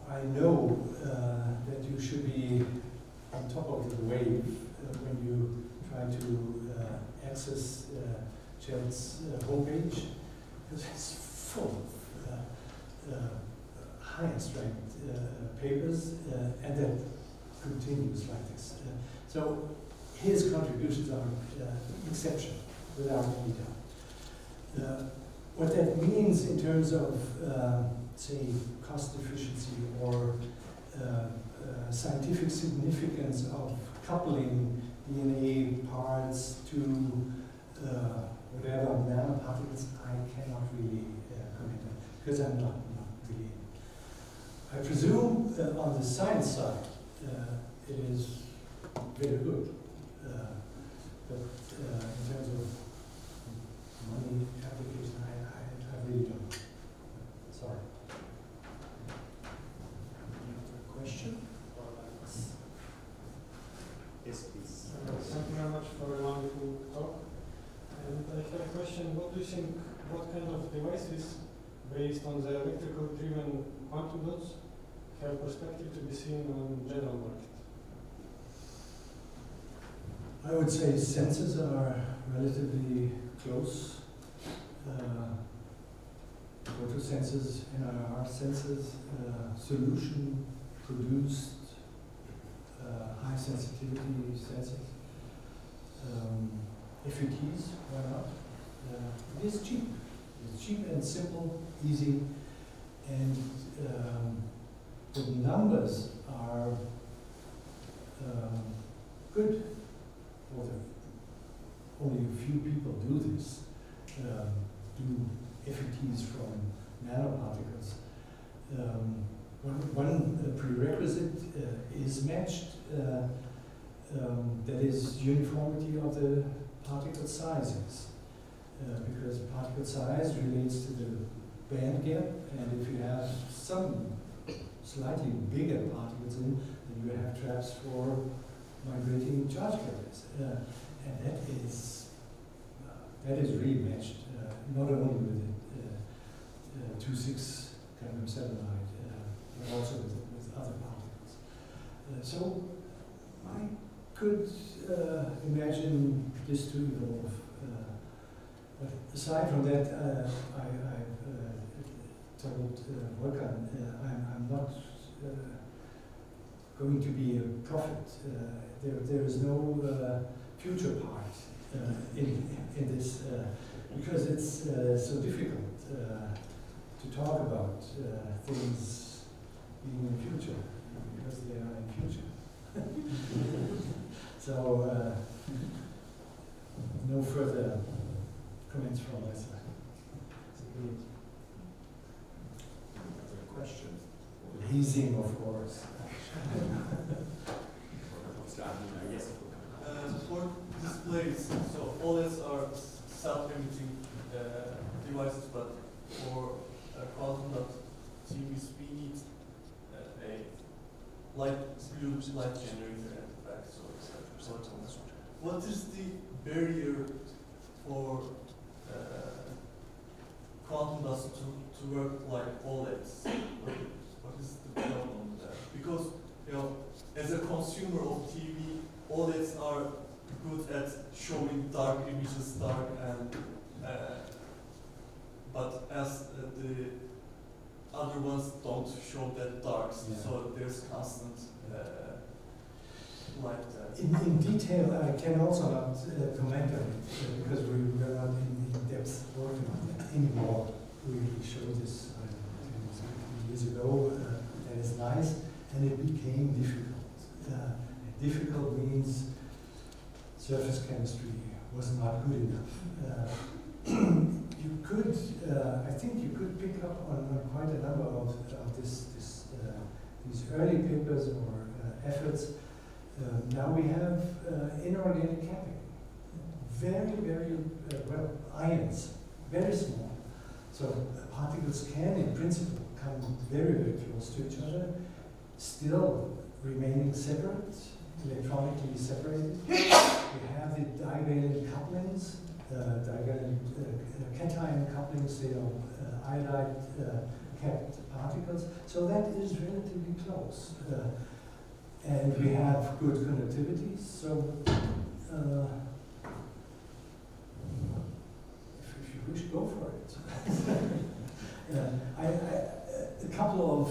I know that you should be on top of the wave when you try to access Chel's homepage, because it's full of higher strength papers, and that continues like this. So his contributions are exceptional, without any doubt. What that means in terms of, say, cost efficiency or scientific significance of coupling DNA parts to whatever nanoparticles, I cannot really comment on, because I'm not really. I presume on the science side, it is very good. But in terms of money application, I really don't know. Sorry. Any other question? Yes, please. Thank you very much for a wonderful talk. And I have a question. What do you think, what kind of devices based on the electrical driven quantum dots have perspective to be seen on general market? I would say sensors are relatively close. Photosensors, NIR sensors, solution produced high sensitivity sensors. FETs, why not? It is cheap. It's cheap and simple, easy, and the numbers are good. Only a few people do this, do FETs from nanoparticles. One prerequisite is matched, that is uniformity of the particle sizes, because particle size relates to the band gap, and if you have some slightly bigger particles in, then you have traps for migrating charge carriers, and that is really matched, not only with the 2,6 cadmium selenide, but also with other particles. So I could imagine this to evolve. But aside from that, I've told Volkan, I'm not going to be a prophet. There is no future part in this, because it's so difficult to talk about things being in the future, because they are in the future. So, no further comments from my side. Another question? Hazing, of course. Yes. For displays, so OLEDs are self-emitting devices, but for quantum dot TVs, we need a light generator at the back. So what is the barrier for quantum dots to work like OLEDs? What is the problem there? Because as a consumer of TV, OLEDs are good at showing dark images, but as the other ones don't show that dark, so there's constant light there. In detail, I can also not comment on it, because we are not in depth working on it anymore. We showed this 10 years ago, that is nice, and it became difficult. Difficult means surface chemistry was not good enough. You could, I think you could pick up on quite a number of these early papers or efforts. Now we have inorganic capping, very well, ions, very small. So particles can, in principle, come very close to each other, still remaining separate, electronically separated. We have the divalent couplings, divalent cation couplings, they are iodide capped particles. So that is relatively close. And we have good conductivity. So if you wish, go for it. A couple of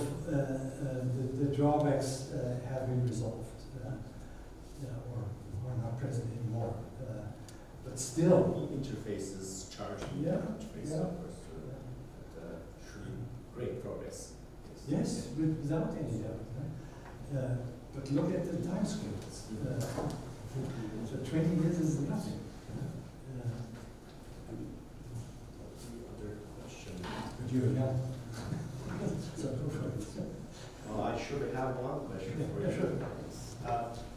the drawbacks have been resolved, or not present anymore. But still, interfaces, charging interface, yeah. of course, great progress. Yes, without any doubt. Right? But look at the time scales. So 20 years is nothing. Other question? But you're young. So go for it. Well, I should have one question for you. Sure.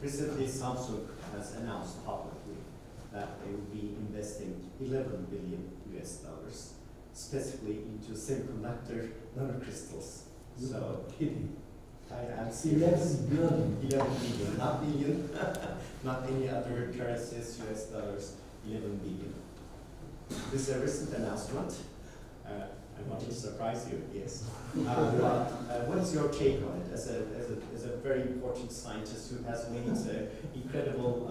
Recently, Samsung has announced publicly that they will be investing $11 billion specifically into semiconductor nanocrystals. So, Kidding. I am serious. 11 billion. 11 billion, not billion, not any other currencies, US dollars, 11 billion. This is a recent announcement. I want to surprise you, yes. What is your take on it as a very important scientist who has made incredible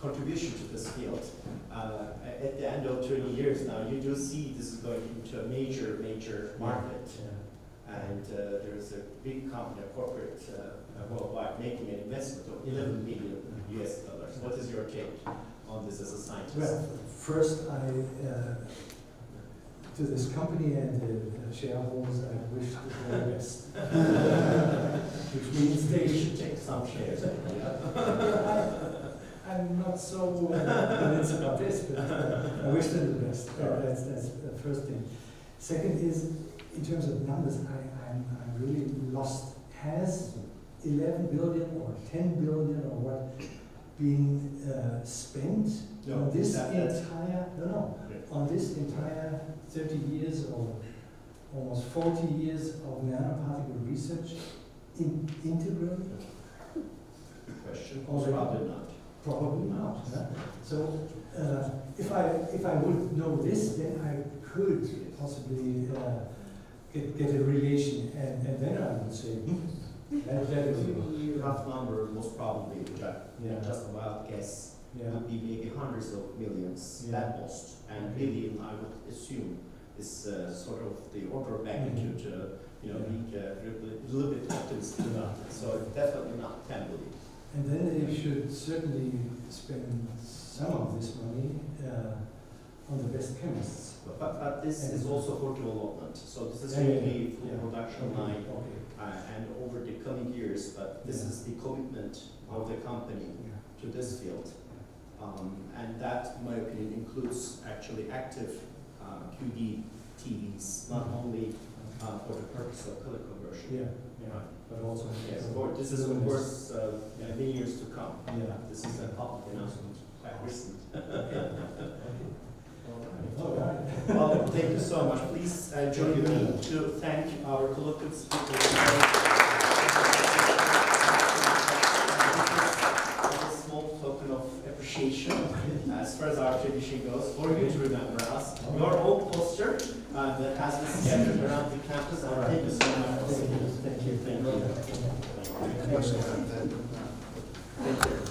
contribution to this field? At the end of 20 years now, you do see this is going into a major market. Yeah. And there is a big company, a corporate worldwide, making an investment of 11 billion US dollars. What is your take on this as a scientist? Well, first, to this company and the shareholders, I wish the very best. Which means they should take some shares. I'm not so convinced about this, but I wish them the best. That's the first thing. Second is, in terms of numbers, I'm really lost. Has 11 billion or 10 billion or what been spent on this on this entire 30 years or almost 40 years of nanoparticle research integral? Good question. Probably not. Probably not. Yeah? So if I would know this, then I could possibly get a relation, and then I would say that is rough number, most probably, which I just a wild guess, would be maybe hundreds of millions at most, and billion I would assume is sort of the order of magnitude. Being a little bit optimistic about it. So definitely not 10 billion. And then they should certainly spend some of this money on the best chemists. But this is also for development. So this is really for production line and over the coming years. But this is the commitment of the company to this field. And that, in my opinion, includes actually active QD TVs, not only for the purpose of color conversion. But also this is of course many years to come. This is a public announcement, quite recent. All right. Well, thank you so much. Please join me to thank our colloquium speakers. A small token of appreciation, as far as our tradition goes, for you to remember us. Your own poster that has been scattered around the campus. Thank you so much. Thank you. Thank you. Thank you.